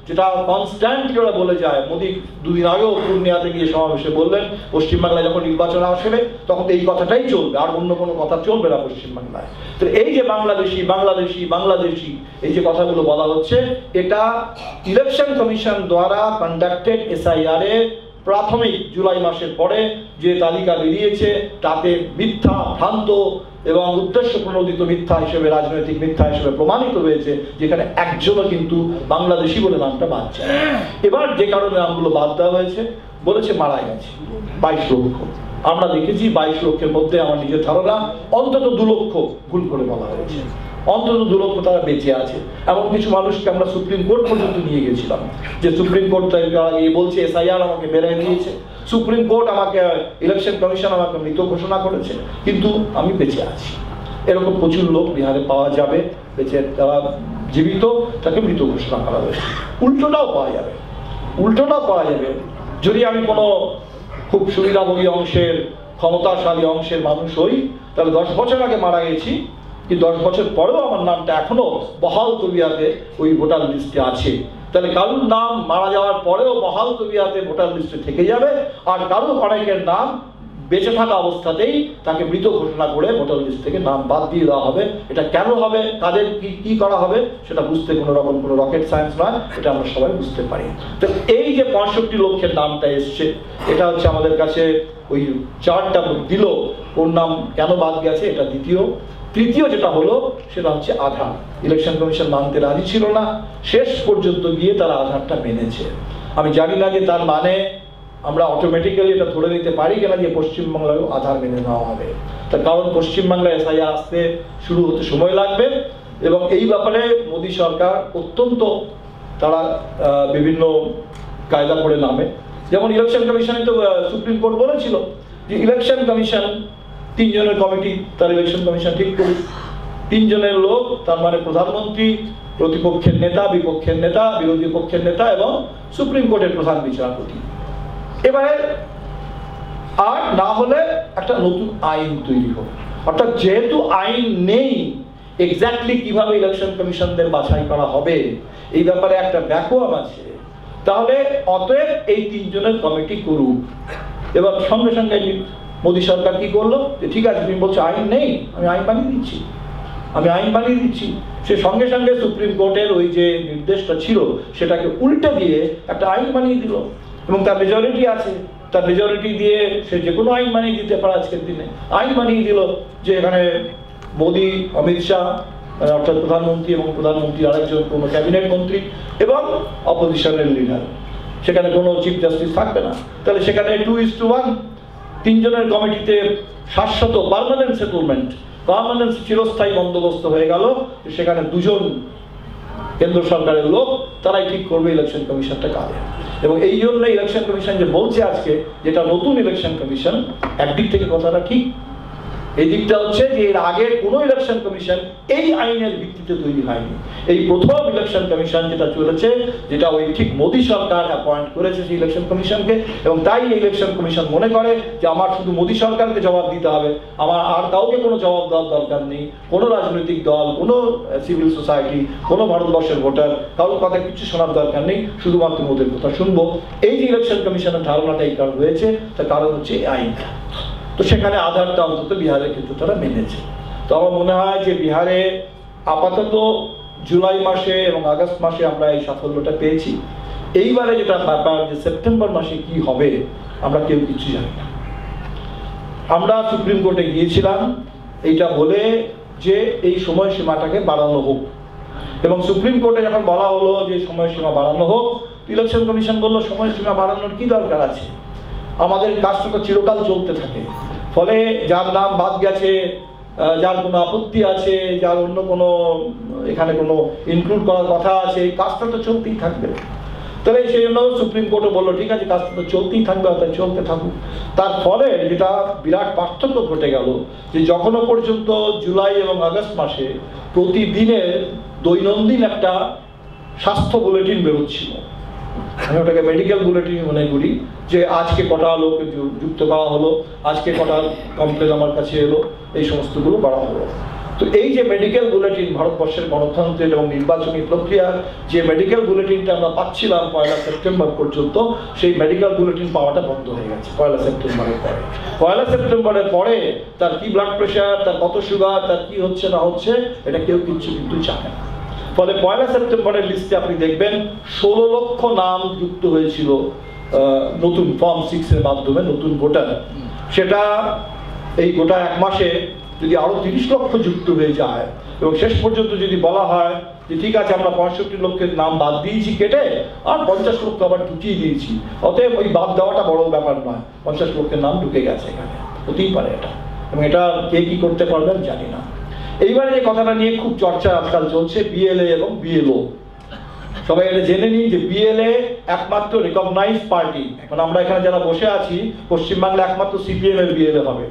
যেটা কনস্ট্যান্টলি ওরা বলে যায়। মোদী দুদিন আগেও পূর্ণিয়াতে গিয়ে সমাবেশে বললেন পশ্চিমবাংলায় যখন নির্বাচন আসবে তখন এই কথাটাই চলবে, আর অন্য কোনো কথা চলবে না পশ্চিমবাংলায়। তো এই যে বাংলাদেশি বাংলাদেশি বাংলাদেশি এই যে কথাগুলো বলা হচ্ছে, এটা ইলেকশন কমিশন দ্বারা কন্ডাক্টেড SIR এ প্রাথমিক জুলাই মাসের পরে যে তালিকা বেরিয়েছে তাতে মিথ্যা, ভ্রান্ত এবং উদ্দেশ্য প্রণোদিত মিথ্যা হিসেবে, রাজনৈতিক মিথ্যা হিসেবে প্রমাণিত হয়েছে, যেখানে একজনও কিন্তু বাংলাদেশি বলে নামটা বাদ যায়। এবার যে কারণে নামগুলো বাদ দেওয়া হয়েছে, বলেছে মারা গেছে 22 লক্ষ। আমরা দেখেছি 22 লক্ষের মধ্যে আমার নিজের ধারণা অন্তত 2 লক্ষ ভুল করে বলা হয়েছে, অন্তত 2 লক্ষ তারা বেঁচে আছে। এমন কিছু মানুষকে আমরা সুপ্রিম কোর্ট পর্যন্ত নিয়ে গেছিলাম, যে সুপ্রিম কোর্ট বলছে SIR আমাকে মেরে দিয়েছে, সুপ্রিম কোর্ট আমাকে, ইলেকশন কমিশন আমাকে মৃত ঘোষণা করেছে, কিন্তু আমি বেঁচে আছি। এরকম প্রচুর লোক বিহারে পাওয়া যাবে, বেঁচে তারা জীবিত, তাকে মৃত ঘোষণা করা হয়েছে। উল্টোটাও পাওয়া যাবে, উল্টোটাও পাওয়া যাবে। যদি আমি কোনো খুব সুবিধাভোগী অংশের, ক্ষমতাশালী অংশের মানুষ হই, তাহলে 10 বছর আগে মারা গেছি, কিন্তু 10 বছর পরেও আমার নামটা এখনো বহাল তবিয়াতে ওই ভোটার লিস্টে আছে। তাহলে কারুর নাম মারা যাওয়ার পরেও বহাল তবিয়াতে ভোটার লিস্টে থেকে যাবে, আর কারুর অনেকের নাম বেঁচে থাকা অবস্থাতেই তাকে মৃত ঘোষণা করে ভোটার লিস্ট থেকে নাম বাদ দিয়ে দেওয়া হবে। এটা কেন হবে, কাদের কি করা হবে, সেটা বুঝতে কোনো রকম কোনো রকেট সায়েন্স নয়, এটা আমরা সবাই বুঝতে পারি। তো এই যে 65 লক্ষের নামটা এসছে, এটা হচ্ছে আমাদের কাছে ওই চার্টটা দিল, ওর নাম কেন বাদ গেছে, এটা দ্বিতীয়। তৃতীয় যেটা হলো সেটা হচ্ছে আধার। ইলেকশন কমিশন মানতে রাজি ছিল না, শেষ পর্যন্ত গিয়ে তারা আধারটা মেনেছে। আমি জানি না যে তার মানে আমরা অটোমেটিক্যালি এটা ধরে নিতে পারি কিনা যে পশ্চিমবাংলায়ও আধার মেনে নেওয়া হবে। তার কারণ পশ্চিমবাংলায় SIR আসতে শুরু হতে সময় লাগবে, এবং এই ব্যাপারে মোদী সরকার অত্যন্ত তারা বিভিন্ন কায়দা করে নামে। যেমন ইলেকশন কমিশনে তো সুপ্রিম কোর্ট বলেছিল যে ইলেকশন কমিশন 3 জনের কমিটি, তার ইলেকশন কমিশন ঠিক করুক। 3 জনের লোক, তার মানে প্রধানমন্ত্রী, প্রতিপক্ষের নেতা, বিপক্ষের নেতা, বিরোধী পক্ষের নেতা এবং সুপ্রিম কোর্টের প্রধান বিচারপতি। এবারে আর না হলে একটা নতুন আইন তৈরি হবে। অর্থাৎ যেহেতু আইন নেই, এক্স্যাক্টলি কিভাবে ইলেকশন কমিশনদের বাছাই করা হবে এই ব্যাপারে একটা ভ্যাকুয়াম আছে, তাহলে অতএব এই 3 জনের কমিটি করুক। এবার সঙ্গে সঙ্গে মোদী সরকার কি করলো, যে ঠিক আছে তুমি বলছো আইন নেই, আমি আইন বানিয়ে দিচ্ছি, আমি আইন বানিয়ে দিচ্ছি। সে সঙ্গে সঙ্গে সুপ্রিম কোর্টের ওই যে নির্দেশটা ছিল সেটাকে উল্টে দিয়ে একটা আইন বানিয়ে দিল, এবং তার মেজরিটি আছে, তার মেজরিটি দিয়ে সে যে কোনো আইন বানিয়ে দিতে পারে। আজকের দিনে আইন বানিয়ে দিল যে এখানে মোদী, অমিত শাহ অর্থাৎ প্রধানমন্ত্রী এবং প্রধানমন্ত্রী আরেকজন কোনো ক্যাবিনেট মন্ত্রী এবং অপোজিশনের লিডার, সেখানে কোনো চিফ জাস্টিস থাকবে না। তাহলে সেখানে 2:1, 3 জনের কমিটিতে শাশ্বত পার্মানেন্ট সেটেলমেন্ট, পার্মানেন্ট চিরস্থায়ী বন্দোবস্ত হয়ে গেল। সেখানে 2 জন কেন্দ্র সরকারের লোক, তারাই ঠিক করবে ইলেকশন কমিশনটা কাদের। এবং এই জন্য ইলেকশন কমিশন যে বলছে আজকে যেটা নতুন ইলেকশন কমিশন, একদিক থেকে কথাটা ঠিক, এই দিকটা হচ্ছে যে এর আগের কোনো ইলেকশন কমিশন এই আইনের ভিত্তিতে তৈরি হয়নি। এই প্রথম ইলেকশন কমিশন যেটা চলেছে, যেটা ওই ঠিক মোদী সরকার অ্যাপয়েন্ট করেছে সেই ইলেকশন কমিশনকে, এবং তাই এই ইলেকশন কমিশন মনে করে যে আমার শুধু মোদী সরকারকে জবাব দিতে হবে, আমার আর কাউকে কোনো জবাব দেওয়ার দরকার নেই, কোনো রাজনৈতিক দল, কোনো সিভিল সোসাইটি, কোনো ভারতবর্ষের ভোটার, কারোর কথা কিছু শোনার দরকার নেই, শুধুমাত্র মোদের কথা শুনবো। এই যে ইলেকশন কমিশনের ধারণাটা এই কারণ হয়েছে, তার কারণ হচ্ছে এই আইনটা। তো সেখানে আধারটা অন্তত বিহারে কিন্তু তারা মেনেছে। তো আমার মনে হয় যে বিহারে আপাতত জুলাই মাসে এবং আগস্ট মাসে আমরা এই সাফল্যটা পেয়েছি। এইবারে যেটা ব্যাপার যে সেপ্টেম্বর মাসে কি হবে আমরা কেউ কিছু জানি না। আমরা সুপ্রিম কোর্টে গিয়েছিলাম এইটা বলে যে এই সময়সীমাটাকে বাড়ানো হোক, এবং সুপ্রিম কোর্টে যখন বলা হলো যে সময়সীমা বাড়ানো হোক, ইলেকশন কমিশন বললো সময়সীমা বাড়ানোর কি দরকার আছে, আমাদের কাজটা তো চিরকাল চলতে থাকে। ফলে যার নাম বাদ গেছে, যার কোনো আপত্তি আছে, যার অন্য কোনো এখানে কোনো ইনক্লুড করার কথা আছে, এই কাজটা তো চলতেই থাকবে। তাহলে সেই জন্য সুপ্রিম কোর্টও বললো ঠিক আছে কাজটা তো চলতেই থাকবে, অর্থাৎ চলতে থাকুক। তার ফলে যেটা বিরাট পার্থক্য ঘটে গেল যে যখনও পর্যন্ত জুলাই এবং আগস্ট মাসে প্রতিদিনের দৈনন্দিন একটা স্বাস্থ্য বুলেটিন বেরোচ্ছিল, আমি ওটাকে মেডিকেল বুলেটিন মনে করি, যে আজকে কটা লোককে যুক্ত করা হলো, আজকে কটা কমপ্লেন আমার কাছে এলো, এই সমস্তগুলো বাড়া হলো। তো এই যে মেডিকেল বুলেটিন, ভারতবর্ষের গণতন্ত্রের এবং নির্বাচনী প্রক্রিয়ার যে মেডিকেল বুলেটিনটা আমরা পাচ্ছিলাম 1 সেপ্টেম্বর পর্যন্ত, সেই মেডিকেল বুলেটিন পাওয়াটা বন্ধ হয়ে গেছে 1 সেপ্টেম্বরের পরে। 1 সেপ্টেম্বরের পরে তার কি ব্লাড প্রেশার, তার কত সুগার, তার কি হচ্ছে না হচ্ছে, এটা কেউ কিন্তু জানে না। ফলে 1 সেপ্টেম্বরের লিস্টে আপনি দেখবেন 16 লক্ষ নাম যুক্ত হয়েছিল নতুন ফর্ম 6 এর মাধ্যমে, নতুন ভোটার। সেটা এই গোটা 1 মাসে যদি আরো 30 লক্ষ যুক্ত হয়ে যায় এবং শেষ পর্যন্ত যদি বলা হয় যে ঠিক আছে আমরা 65 লক্ষের নাম বাদ দিয়েছি কেটে, আর 50 লক্ষ আবার ঢুকিয়ে দিয়েছি, অতএব ওই বাদ দেওয়াটা বড় ব্যাপার নয়, 50 লক্ষের নাম ঢুকে গেছে এখানে, হতেই পারে এটা। এবং এটা কে কি করতে পারবেন জানি না। এইবারে যে কথাটা নিয়ে খুব চর্চা আজকাল চলছে, বিএলএ এবং বিএলও। সবাই এটা জেনে নিন যে বিএলএ একমাত্র রিকগনাইজড পার্টি। এখন আমরা এখানে যারা বসে আছি, পশ্চিমবাংলা একমাত্র সিপিএম এর বিএলএ হবে,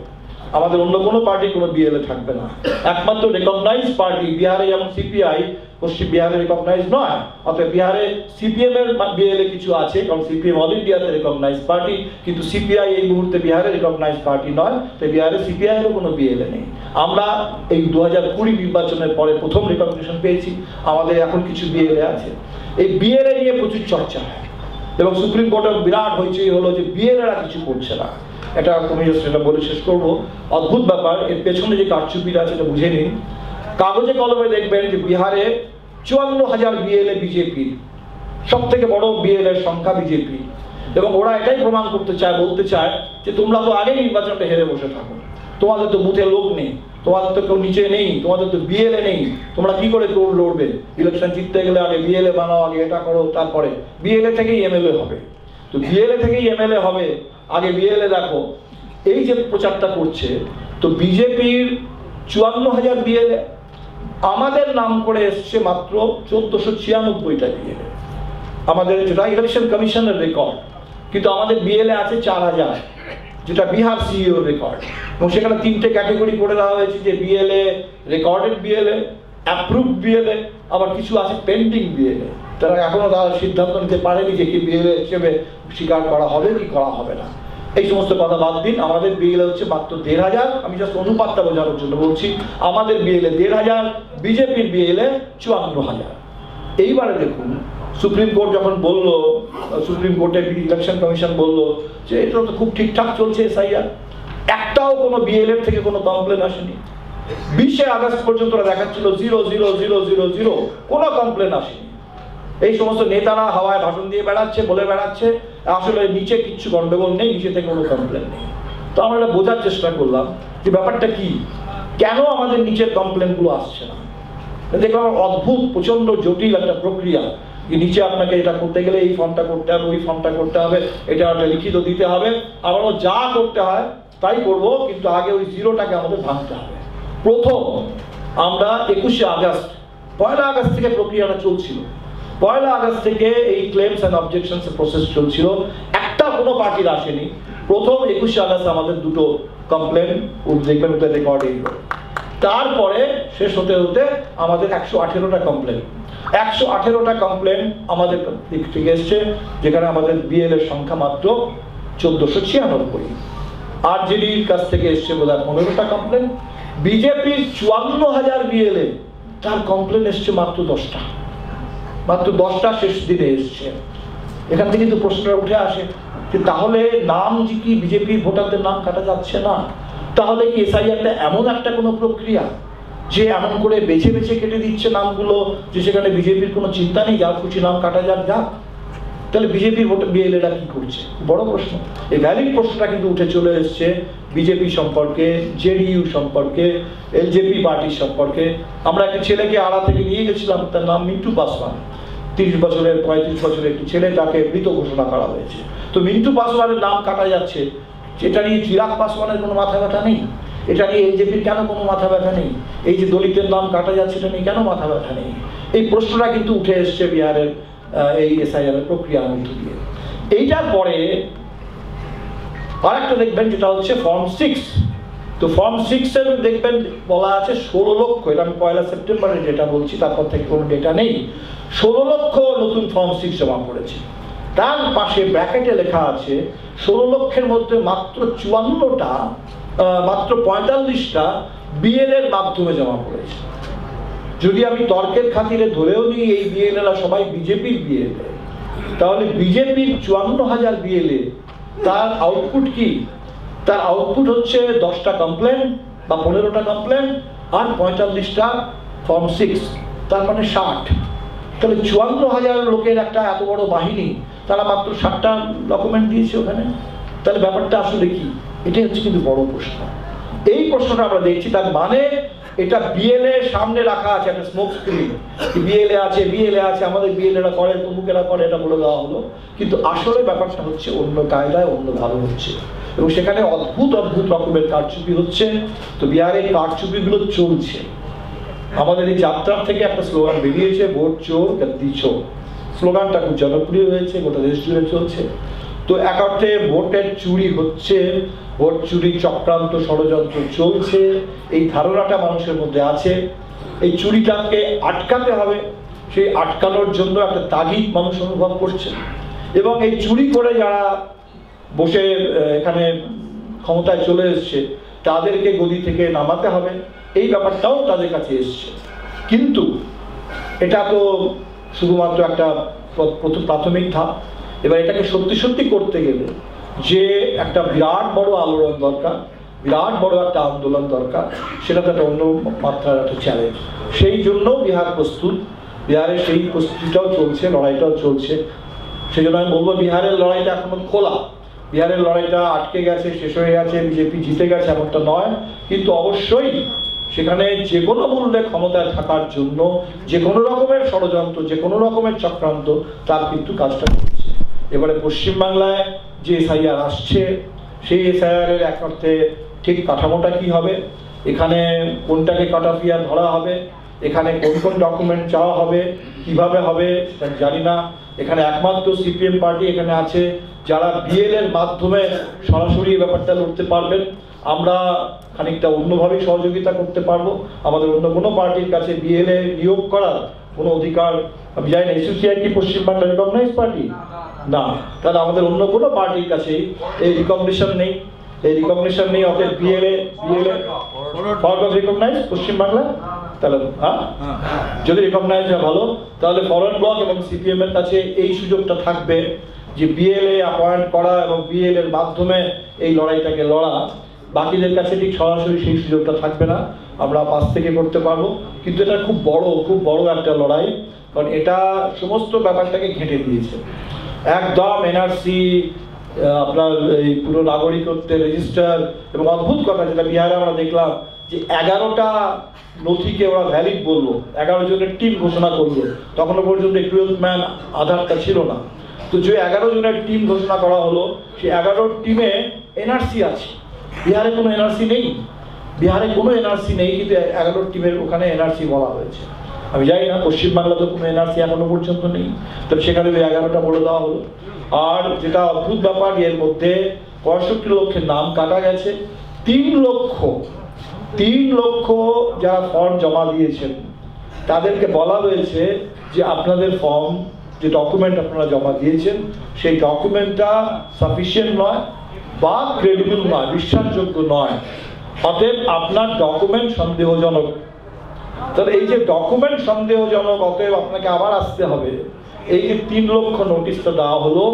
আমাদের অন্য কোনো পার্টির কোনো বিএলএ থাকবে না। একমাত্র রিকগনাইজড পার্টি। বিহারে যেমন সিপিআই, পশ্চিম বিহারে রিকগনাইজ নয়, অর্থাৎ বিহারে সিপিএম এর বিএলএ কিছু আছে, কারণ সিপিএম অল ইন্ডিয়াতে রিকগনাইজড পার্টি, কিন্তু সিপিআই এই মুহূর্তে বিহারে রিকগনাইজড পার্টি নয়, তাই বিহারে সিপিআই এরও কোনো বিএলএ নেই। আমরা এই 2020 নির্বাচনের পরে প্রথম রিকগনিশন পেয়েছি, আমাদের এখন কিছু বিএলএ আছে। এই বিএলএ নিয়ে প্রচুর চর্চা হয় এবং সুপ্রিম কোর্টের বিরাট হইচই হলো যে বিএলএরা কিছু করছে না। এটা তুমি সেটা বলে শেষ করবো। অদ্ভুত ব্যাপার, এর পেছনে যে কারচুপিটা আছে এটা বুঝে নিন। কাগজে কলমে দেখবেন যে বিহারে 54,000 বিএলএ বিজেপির, সব থেকে বড় বিএলএ সংখ্যা বিজেপি, এবং ওরা এটাই প্রমাণ করতে চায়, বলতে চায় যে তোমরা তো আগেই নির্বাচনটা হেরে বসে থাকো, তোমাদের তো বুথে লোক নেই, তোমাদের তো কেউ নিচে নেই, তোমাদের তো বিএলএ নেই, তোমরা কি করে লড়বে? ইলেকশন জিততে গেলে আগে বিএলএ বানাও, আগে এটা করো, তারপরে বিএলএ থেকেই এমএলএ হবে। তো বিএলএ থেকেই এমএলএ হবে, আগে বিএলএ দেখো। এই যে প্রচারটা করছে, তো বিজেপির 54,000 বিএলএ, আমাদের নাম করে এসছে মাত্র 1496টা বিএলএ, আমাদের যেটা ইলেকশন কমিশনের রেকর্ড। কিন্তু আমাদের বিএলএ আছে 4000, যেটা বিহার সিইও রেকর্ড, এবং সেখানে 3টে ক্যাটাগরি করে দেওয়া হয়েছে, যে BLA, recorded BLA, approved BLA, আবার কিছু আছে পেন্ডিং বিএলএ। তারা এখনো তারা সিদ্ধান্ত নিতে পারেনি যে কি বিএলএ হিসেবে স্বীকার করা হবে কি করা হবে না। এই সমস্ত কথা বাদ দিন, আমাদের বিএলএ হচ্ছে মাত্র 1,500। আমি জাস্ট অনুপাতটা বোঝানোর জন্য বলছি, আমাদের বিএলএ 1,500, বিজেপির বিএলএ 54,000। এইবারে দেখুন, সুপ্রিম কোর্ট যখন বলল, সুপ্রিম কোর্টের ইলেকশন কমিশন বলল যে এটা তো খুব ঠিকঠাক চলছে এসআইআর, একটাও কোনো বিএলএ থেকে কোনো কমপ্লেন আসেনি। 20 আগস্ট পর্যন্ত দেখাচ্ছিল 00000, কোনো কমপ্লেন আসেনি। এই সমস্ত নেতারা হাওয়ায় ভাষণ দিয়ে বেড়াচ্ছে, বলে বেড়াচ্ছে, আসলে নিচে কিচ্ছু গন্ডগোল নেই, নিচে থেকে কোনো কমপ্লেন নেই। তো আমরা এটা বোঝার চেষ্টা করলাম যে ব্যাপারটা কি, কেন আমাদের নিচের কমপ্লেনগুলো আসছে না। দেখলাম অদ্ভুত, প্রচন্ড জটিল একটা প্রক্রিয়া। নিচে আপনাকে এটা করতে গেলে এই ফর্মটা করতে হবে, ওই ফর্মটা করতে হবে, এটা একটা লিখিত দিতে হবে, আবারও যা করতে হয় তাই করব, কিন্তু আগে ওই জিরোটাকে আমাদের ভাঙতে হবে। প্রথম আমরা 21 আগস্ট, 1 আগস্ট থেকে প্রক্রিয়াটা চলছিল। 1 আগস্ট থেকে এই ক্লেমস অ্যান্ড অবজেকশনস প্রসেস চলছিল, একটা কোনো পার্টির আসেনি। প্রথম 21 আগস্ট আমাদের 2টো কমপ্লেন দেখবেন ওদের রেকর্ডিং। তারপরে শেষ হতে হতে আমাদের 118টা কমপ্লেন, 118টা কমপ্লেন আমাদের দিক থেকে এসছে, যেখানে আমাদের বিএলএর সংখ্যা মাত্র 1496। আরজেডির কাছ থেকে এসছে বোধহয় 15টা কমপ্লেন। বিজেপির 54,000 বিএলএ, তার কমপ্লেন এসছে মাত্র 10টা, মাত্র 10টা শেষ দিনে এসছে। এখান থেকে কিন্তু প্রশ্নটা উঠে আসে যে তাহলে নাম যে কি বিজেপির ভোটারদের নাম কাটা যাচ্ছে না, তাহলে কি এসআইআরটা এমন একটা কোনো প্রক্রিয়া যে এমন করে বেছে বেছে কেটে দিচ্ছে নামগুলো, যে সেখানে বিজেপির কোনো চিন্তা নেই, যার খুশি নাম কাটা যাক যাক? তাহলে বিজেপির ভোটার বিএলএরা কি করছে? বড় প্রশ্ন। এই ভ্যালিড প্রশ্নটা কিন্তু উঠে চলে এসছে বিজেপি সম্পর্কে, জেডিইউ সম্পর্কে, এলজেপি পার্টির সম্পর্কে। আমরা একটা ছেলেকে আড়া থেকে নিয়ে গেছিলাম, তার নাম মিন্টু পাসওয়ান, 30 বছরের 35 বছরের একটি ছেলে, তাকে মৃত ঘোষণা করা হয়েছে। তো মিন্টু পাসওয়ানের নাম কাটা যাচ্ছে, এটা নিয়ে চিরাগ পাসওয়ানের কোনো মাথা ব্যথা নেই, এটা নিয়ে এলজেপির কেন কোনো মাথা ব্যথা নেই, এই যে দলিতের নাম কাটা যাচ্ছে এটা নিয়ে কেন মাথা ব্যথা নেই? এই প্রশ্নটা কিন্তু উঠে এসছে বিহারের এই এসআইআর প্রক্রিয়ার মধ্য দিয়ে। এইটার পরে আরেকটা দেখবেন, যেটা হচ্ছে ফর্ম 6। তো ফর্ম 6 এর দেখবেন বলা আছে 16 লক্ষ, এটা আমি 1 সেপ্টেম্বরের ডেটা বলছি, তারপর থেকে কোনো ডেটা নেই। 16 লক্ষ নতুন ফর্ম 6 জমা পড়েছে। তার পাশে ব্র্যাকেটে লেখা আছে 16 লক্ষের মধ্যে মাত্র 54টা মাত্র 45টা বিএলএর মাধ্যমে জমা পড়েছে। যদি আমি তর্কের খাতিরে ধরেও নিই এই বিএলএরা সবাই বিজেপির বিএলএ, তাহলে বিজেপির 54,000 বিএলএ তার আউটপুট কি? তার আউটপুট হচ্ছে 10টা কমপ্লেন বা 15টা কমপ্লেন আর 45টা ফর্ম 6, তার মানে 60। তাহলে 54,000 লোকের একটা এত বড় বাহিনী, তারা মাত্র 60টা ডকুমেন্ট দিয়েছে ওখানে। তাহলে ব্যাপারটা আসলে কি? এটাই হচ্ছে কিন্তু বড় প্রশ্ন। এই প্রশ্নটা আমরা দেখছি, তার মানে এটা বিএলএ সামনে রাখা আছে একটা স্মোক স্ক্রিন, বিএলএ আছে, বিএলএ আছে, আমাদের বিএলএরা করে, তমুকেরা করে, এটা বলে দেওয়া হলো। কিন্তু আসলে ব্যাপারটা হচ্ছে অন্য কায়দায়, অন্যভাবে হচ্ছে, এবং সেখানে অদ্ভুত অদ্ভুত রকমের কারচুপি হচ্ছে। তো বিহারে এই কারচুপিগুলো চলছে। আমাদের এই যাত্রার থেকে একটা স্লোগান বেরিয়েছে, ভোট চোর গদ্দি চোর। স্লোগানটা খুব জনপ্রিয় হয়েছে, গোটা দেশ জুড়ে চলছে। তো এক অর্থে ভোটের চুরি হচ্ছে, ভোট চুরি চক্রান্ত ষড়যন্ত্র চলছে, এই ধারণাটা মানুষের মধ্যে আছে। এই চুরিটাকে আটকাতে হবে, সেই আটকানোর জন্য একটা তাগিদ মানুষ অনুভব করছে, এবং এই চুরি করে যারা বসে এখানে ক্ষমতায় চলে এসছে তাদেরকে গদি থেকে নামাতে হবে, এই ব্যাপারটাও তাদের কাছে এসছে। কিন্তু এটা তো শুধুমাত্র একটা প্রাথমিক ধাপ। এবার এটাকে সত্যি সত্যি করতে গেলে যে একটা বিরাট বড় আলোড়ন দরকার, বিরাট বড় একটা আন্দোলন দরকার, সেটা তো একটা অন্য মাত্রার একটা চ্যালেঞ্জ। সেই জন্য বিহার প্রস্তুত, বিহারে সেই প্রস্তুতিটাও চলছে, লড়াইটাও চলছে। সেই জন্য আমি বলবো বিহারের লড়াইটা এখনো খোলা, বিহারের লড়াইটা আটকে গেছে, শেষ হয়ে গেছে, বিজেপি জিতে গেছে এমনটা নয়। কিন্তু অবশ্যই সেখানে যে কোনো মূল্যে ক্ষমতায় থাকার জন্য যে কোনো রকমের ষড়যন্ত্র, যে কোনো রকমের চক্রান্ত, তার কিন্তু কাজটা করছে। এবারে পশ্চিমবাংলায় যে এসআইআর আসছে, সেই এসআইআরের এক অর্থে ঠিক কাঠামোটা কি হবে, এখানে কোনটাকে কাটাফিয়া ধরা হবে, এখানে কোন কোন ডকুমেন্ট চাওয়া হবে, কিভাবে হবে সেটা জানি না। এখানে একমাত্র সিপিএম পার্টি এখানে আছে যারা বিএলএর মাধ্যমে সরাসরি ব্যাপারটা লড়তে পারবেন। আমরা খানিকটা অন্যভাবেই সহযোগিতা করতে পারবো। আমাদের অন্য কোনো পার্টির কাছে বিএলএ নিয়োগ করার কোনো অধিকার, আমি জানি না এসোসিয়াই কি পশ্চিমবাংলা রিকগনাইজ পার্টি না, তাহলে আমাদের অন্য কোনো পার্টির কাছে এই রিকগনিশন নেই, এই রিকগনিশন নেই। অতএব বিএলএ ফরওয়ার্ড রিকগনাইজ পশ্চিমবাংলা, তাহলে যদি রিকগনাইজ হয় ভালো, তাহলে ফরওয়ার্ড ব্লক এবং সিপিএম এর কাছে এই সুযোগটা থাকবে যে বিএলএ অ্যাপয়েন্ট করা এবং বিএলএ এর মাধ্যমে এই লড়াইটাকে লড়া। বাকিদের কাছে ঠিক সরাসরি সেই সুযোগটা থাকবে না, আমরা পাশ থেকে করতে পারবো। কিন্তু এটা খুব বড় একটা লড়াই, কারণ এটা সমস্ত ব্যাপারটাকে ঘেঁটে দিয়েছে একদম। এনআরসি, আপনার এই পুরো নাগরিকত্বের রেজিস্টার, এবং অদ্ভুত কথা যেটা বিহারে আমরা দেখলাম যে 11টা নথিকে ওরা ভ্যালিড বললো, 11 জনের টিম ঘোষণা করলো। তখনও পর্যন্ত 12th ম্যান আধারটা ছিল না। তো যে 11 জনের টিম ঘোষণা করা হলো, সেই 11 টিমে এনআরসি আছে। বিহারে কোনো এনআরসি নেই, বিহারে কোনো এনআরসি নেই, কিন্তু 11 টিমের ওখানে এনআরসি বলা হয়েছে। আমি জানি না পশ্চিমবাংলাতে কোনো এনআরসি এখনো পর্যন্ত নেই, তবে সেখানে 11টা বলে দেওয়া হলো। আর যেটা অদ্ভুত ব্যাপার, এর মধ্যে 65 লক্ষের নাম কাটা গেছে। 3 লক্ষ যারা ফর্ম জমা দিয়েছেন তাদেরকে বলা হয়েছে যে আপনাদের ফর্ম, যে ডকুমেন্ট আপনারা জমা দিয়েছেন, সেই ডকুমেন্টটা সাফিসিয়েন্ট নয় বা ক্রেডিবল নয়, বিশ্বাসযোগ্য নয়, অতএব আপনার ডকুমেন্ট সন্দেহজনক। তাহলে এই যে ডকুমেন্ট সন্দেহজনক, অতএব আপনাকে আবার আসতে হবে, এই যে 3 লক্ষ নোটিশটা দেওয়া হলো,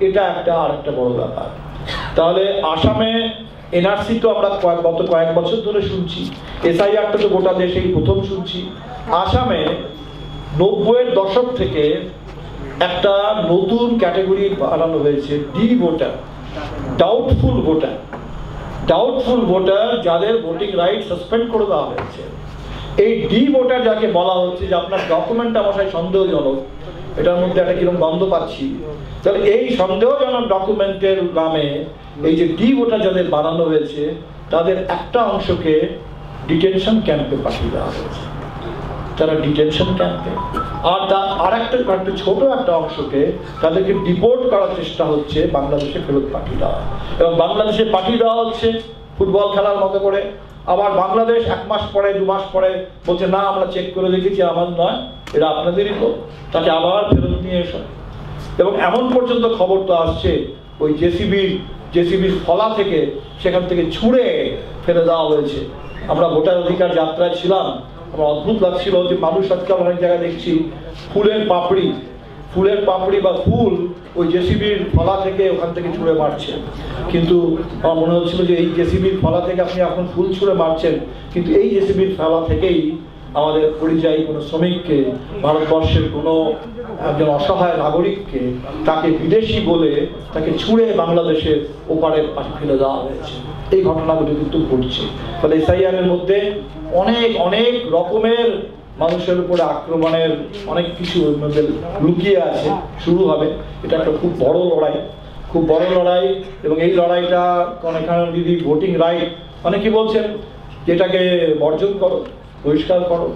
এটা আরেকটা বড় ব্যাপার। তাহলে আসামে এনআরসি তো আমরা গত কয়েক বছর ধরে শুনছি, এসআইআরটা তো গোটা দেশেই প্রথম শুনছি। আসামে 90-এর দশক থেকে একটা নতুন ক্যাটাগরি বানানো হয়েছে, ডি ভোটার, ডাউটফুল ভোটার, যাদের ভোটিং রাইট সাসপেন্ড করে দেওয়া হয়েছে। এই ডি ভোটার যাকে বলা হচ্ছে যে আপনার ডকুমেন্টটা মশাই সন্দেহজনক, এটার মধ্যে একটা কিরকম গন্ধ পাচ্ছি। তাহলে এই সন্দেহজনক ডকুমেন্টের নামে এই যে ডি ভোটার যাদের বানানো হয়েছে, তাদের একটা অংশকে ডিটেনশন ক্যাম্পে পাঠিয়ে দেওয়া হয়েছে, তারা ডিটেনশন ক্যাম্পে। আর তার আরেকটা ছোট একটা অংশকে তাদেরকে ডিপোর্ট করার চেষ্টা হচ্ছে, বাংলাদেশে ফেরত পাঠিয়ে দেওয়া। এবং বাংলাদেশে পাঠিয়ে দেওয়া হচ্ছে ফুটবল খেলার মতো করে। আবার বাংলাদেশ 1 মাস পরে 2 মাস পরে বলছে না, আমরা চেক করে দেখেছি, আমার নয়, এটা আপনাদেরই লোক, তাকে আবার ফেরত নিয়ে এসো। এবং এমন পর্যন্ত খবর তো আসছে, ওই জেসিবির জেসিবির ফলা থেকে সেখান থেকে ছুঁড়ে ফেলে দেওয়া হয়েছে। আমরা ভোটার অধিকার যাত্রায় ছিলাম, আমার অদ্ভুত লাগছিল যে মানুষ আজকাল অনেক জায়গায় দেখছি ফুলের পাপড়ি বা ফুল ওই জেসিবির ফলা থেকে ওখান থেকে ছুঁড়ে মারছে। কিন্তু আমার মনে হচ্ছিল যে এই জেসিবির ফলা থেকে আপনি এখন ফুল ছুঁড়ে মারছেন, কিন্তু এই জেসিবির ফলা থেকেই আমাদের পরিযায়ী কোনো শ্রমিককে, ভারতবর্ষের কোনো একজন অসহায় নাগরিককে তাকে বিদেশি বলে তাকে ছুঁড়ে বাংলাদেশের ওপারে পাশে ফেলে দেওয়া হয়েছে। এই ঘটনাগুলো কিন্তু ঘটছে। ফলে এসআইআর এর মধ্যে অনেক অনেক রকমের মানুষের উপরে আক্রমণের অনেক কিছু লুকিয়ে আছে। শুরু হবে, এটা একটা খুব বড় লড়াই এবং এই লড়াইটা এখানে যদি ভোটিং রাইট অনেকে বলছেন যেটাকে বর্জন করো, বহিষ্কার করো।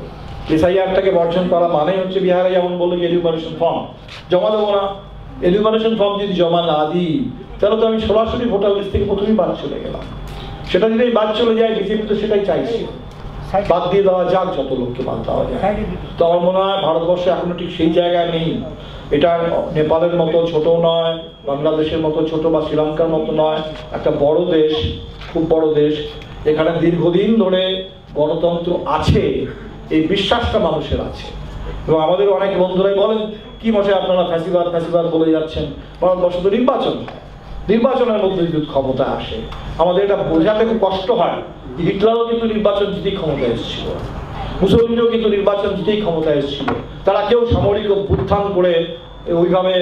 এসআইআরটাকে বর্জন করা মানে হচ্ছে বিহারে যেমন বললো যে এলিউমিনেশন ফর্ম জমা দেবো না। এলিউমিনেশন ফর্ম যদি জমা না দিই তাহলে তো আমি সরাসরি ভোটার লিস্ট থেকে প্রথমেই বাদ চলে গেলাম। সেটা যদি বাদ চলে যায়, বিজেপি তো সেটাই চাইছি, বাদ দিয়ে দেওয়া যাক, যত লোককে বাদ দেওয়া যায়। তো আমার মনে হয় ভারতবর্ষ এখনো ঠিক সেই জায়গায় নেই। এটা নেপালের মতো ছোট নয়, বাংলাদেশের মতো ছোট বা শ্রীলঙ্কার মতো নয়, একটা বড় দেশ, খুব বড় দেশ। এখানে দীর্ঘদিন ধরে গণতন্ত্র আছে, এই বিশ্বাসটা মানুষের আছে। এবং আমাদের অনেক বন্ধুরাই বলেন কি মশাই আপনারা ফ্যাসিবাদ বলে যাচ্ছেন, ভারতবর্ষ তো নির্বাচনের মধ্যে যদি ক্ষমতা আসে। আমাদের এটা বোঝাতে খুব কষ্ট হয়। হিটলারও কিন্তু নির্বাচন জিতেই ক্ষমতায় এসেছিল, মুসলিমরাও কিন্তু নির্বাচন জিতেই ক্ষমতায় এসেছিল। তারা কেউ সামরিক অভ্যুত্থান করে ওইভাবে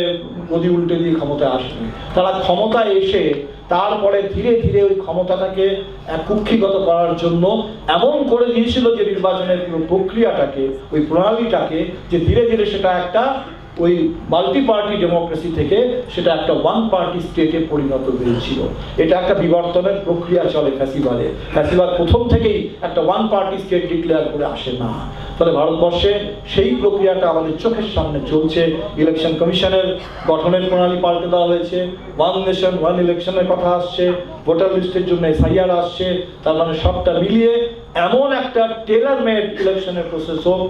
গদি উল্টে দিয়ে ক্ষমতায় আসেনি। তারা ক্ষমতায় এসে তারপরে ধীরে ধীরে ওই ক্ষমতাটাকে কুক্ষিগত করার জন্য এমন করে দিয়েছিল যে নির্বাচনের পুরো প্রক্রিয়াটাকে, ওই প্রণালীটাকে, যে ধীরে ধীরে সেটা একটা ওই মাল্টি পার্টি ডেমোক্রেসি থেকে সেটা একটা ওয়ান পার্টি স্টেটে পরিণত হয়েছিল। এটা একটা বিবর্তনের প্রক্রিয়া চলে ফ্যাসিবাদ প্রথম থেকেই একটা ওয়ান পার্টি স্টেট ডিক্লেয়ার করে আসে না। ফলে ভারতবর্ষে সেই প্রক্রিয়াটা আমাদের চোখের সামনে চলছে। ইলেকশন কমিশনের গঠনের প্রণালী পাল্টে দেওয়া হয়েছে, ওয়ান নেশন ওয়ান ইলেকশনের কথা আসছে, ভোটার লিস্টের জন্য এসআইআর আসছে। তার মানে সবটা মিলিয়ে এমন একটা টেলার মেড ইলেকশনের প্রসেস হোক,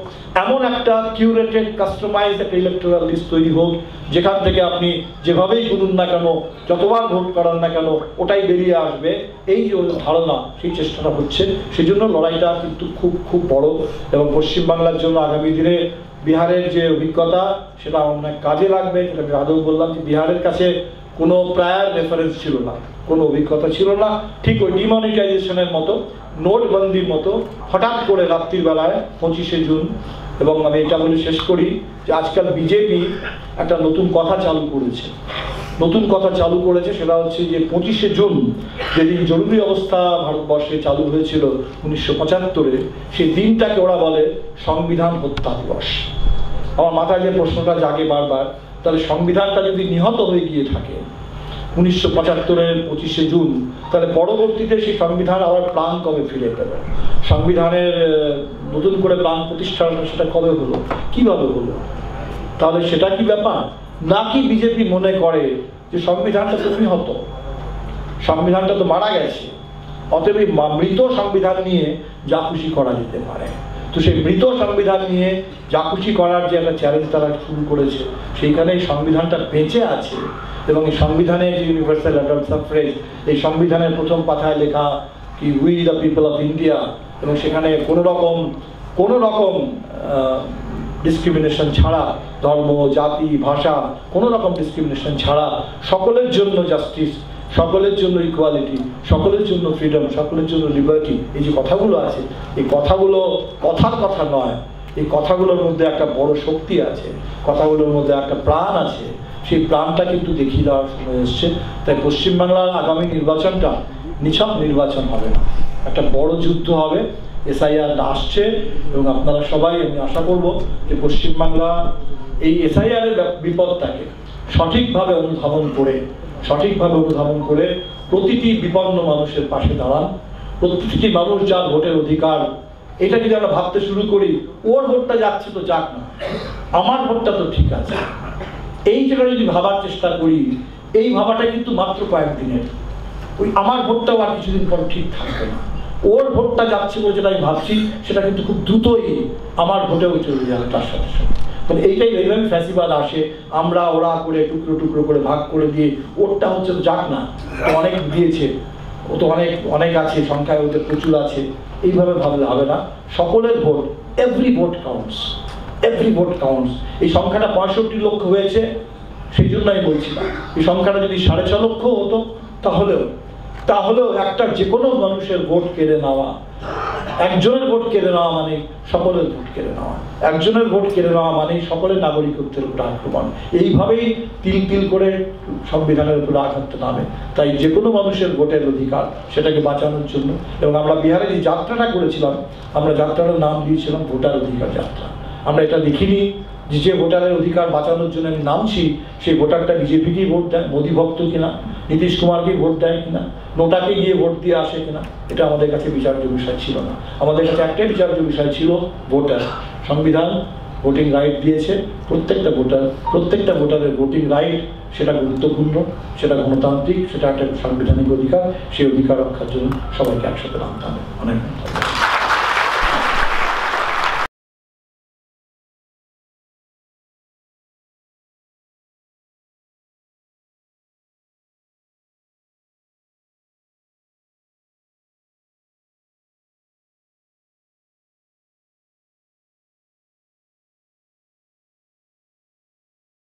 এমন একটা কিউরেটেড কাস্টমাইজ একটা ইলেকটোরাল লিস্ট তৈরি হোক, যেখান থেকে আপনি যেভাবেই গুনুন না কেন, যতবার ভোট করান না কেন, ওটাই বেরিয়ে আসবে। এই যে ধারণা, সেই চেষ্টাটা হচ্ছে। সেই জন্য লড়াইটা কিন্তু খুব খুব বড়। এবং পশ্চিমবাংলার জন্য আগামী দিনে বিহারের যে অভিজ্ঞতা সেটা অনেক কাজে লাগবে। যেটা আমি আগেও বললাম যে বিহারের কাছে কোনো প্রায়ার রেফারেন্স ছিল না, কোনো অভিজ্ঞতা ছিল না। ঠিক ওই ডিমনিটাইজেশনের মতো, নোটবন্দির মতো হঠাৎ করে রাত্রির বেলায় 25শে জুন। এবং আমি এটা বলে শেষ করি যে আজকাল বিজেপি একটা নতুন কথা চালু করেছে, সেটা হচ্ছে যে 25শে জুন যেদিন জরুরি অবস্থা ভারতবর্ষে চালু হয়েছিল 1975-এ, সেই দিনটাকে ওরা বলে সংবিধান হত্যা দিবস। আমার মাথায় যে প্রশ্নটা জাগে বারবার, তাহলে সংবিধানটা যদি নিহত হয়ে গিয়ে থাকে 1975-এর 25শে জুন, তাহলে পরবর্তীতে সেই সংবিধান আবার প্রাণ কবে ফিরে পেল? সংবিধানের নতুন করে প্রাণ প্রতিষ্ঠা সেটা কবে হলো, কিভাবে হলো? তাহলে সেটা কি ব্যাপার? নাকি বিজেপি মনে করে যে সংবিধানটা তো নিহত, সংবিধানটা তো মারা গেছে, অতএব মৃত সংবিধান নিয়ে যা খুশি করা যেতে পারে? তো সেই মৃত সংবিধান নিয়ে যা খুশি করার যে একটা চ্যালেঞ্জ তারা শুরু করেছে, সেইখানে এই সংবিধানটা বেঁচে আছে। এবং এই সংবিধানে যে ইউনিভার্সাল অ্যাডাল্ট সাফরেজ, এই সংবিধানের প্রথম পাতায় লেখা কি we the people of India, এবং সেখানে কোনো রকম ডিসক্রিমিনেশন ছাড়া, ধর্ম, জাতি, ভাষা, কোনো রকম ডিসক্রিমিনেশন ছাড়া সকলের জন্য জাস্টিস, সকলের জন্য ইকুয়ালিটি, সকলের জন্য ফ্রিডম, সকলের জন্য লিবার্টি, এই যে কথাগুলো আছে, এই কথাগুলো কথার কথা নয়। এই কথাগুলোর মধ্যে একটা বড় শক্তি আছে, কথাগুলোর মধ্যে একটা প্রাণ আছে। সেই প্রাণটা কিন্তু দেখিয়ে দেওয়ার সময় এসছে। তাই পশ্চিমবাংলার আগামী নির্বাচনটা নিছক নির্বাচন হবে না, একটা বড় যুদ্ধ হবে। এসআইআর আসছে এবং আপনারা সবাই, আমি আশা করব যে পশ্চিমবাংলা এই এসআইআর এর বিপদটাকে সঠিকভাবে অনুধাবন করে প্রতিটি বিপন্ন মানুষের পাশে দাঁড়ান। প্রতিটি মানুষ যার ভোটের অধিকার, এটা যদি আমরা ভাবতে শুরু করি, ওর ভোটটা যাচ্ছে তো যাক না, আমার ভোটটা তো ঠিক আছে, এই যেটা যদি ভাবার চেষ্টা করি, এই ভাবাটা কিন্তু মাত্র কয়েকদিনের। ওই আমার ভোটটাও আর কিছুদিন পর ঠিক থাকবে না। ওর ভোটটা যাচ্ছে বলে যেটা আমি ভাবছি, সেটা কিন্তু খুব দ্রুতই আমার ভোটেও চলে যাবে তার সাথে সাথে। মানে এইভাবে ফ্যাসিবাদ আসে, আমরা ওরা করে টুকরো টুকরো করে ভাগ করে দিয়ে ওরটা হচ্ছে যাক না, অনেক দিয়েছে, ও তো অনেক আছে, সংখ্যায় ওদের প্রচুর আছে, এইভাবে ভাবলে হবে না। সকলের vote, every vote counts, every vote counts. এই সংখ্যাটা 65 লক্ষ হয়েছে, সেই জন্য আমি বলছিলাম এই সংখ্যাটা যদি 6.5 লক্ষ হতো তাহলেও একটা যে কোনো মানুষের ভোট কেড়ে নেওয়া, একজনের ভোট কেড়ে নেওয়া মানে সকলের ভোট কেড়ে নেওয়া, একজনের ভোট কেড়ে নেওয়া মানে সকলের নাগরিকত্বের উপর আক্রমণ। এইভাবেই তিল করে সংবিধানের উপর আঘাত নামে। তাই যে কোনো মানুষের ভোটের অধিকার, সেটাকে বাঁচানোর জন্য, এবং আমরা বিহারে যে যাত্রাটা করেছিলাম, আমরা যাত্রাটার নাম দিয়েছিলাম ভোটার অধিকার যাত্রা। আমরা এটা দেখিনি যে ভোটারের অধিকার বাঁচানোর জন্য আমি নামছি, সেই ভোটারটা বিজেপিকেই ভোট দেয়, মোদী ভক্ত কিনা, নীতিশ কুমারকেই ভোট দেয় কিনা, নোটাকে গিয়ে ভোট দিয়ে আসে কিনা, এটা আমাদের কাছে বিচার্য বিষয় ছিল না। আমাদের কাছে একটাই বিচার্য বিষয় ছিল ভোটার। সংবিধান ভোটিং রাইট দিয়েছে, প্রত্যেকটা ভোটারের ভোটিং রাইট, সেটা গুরুত্বপূর্ণ, সেটা গণতান্ত্রিক, সেটা একটা সাংবিধানিক অধিকার। সেই অধিকার রক্ষার জন্য সবাইকে একসাথে নামতে হবে। অনেক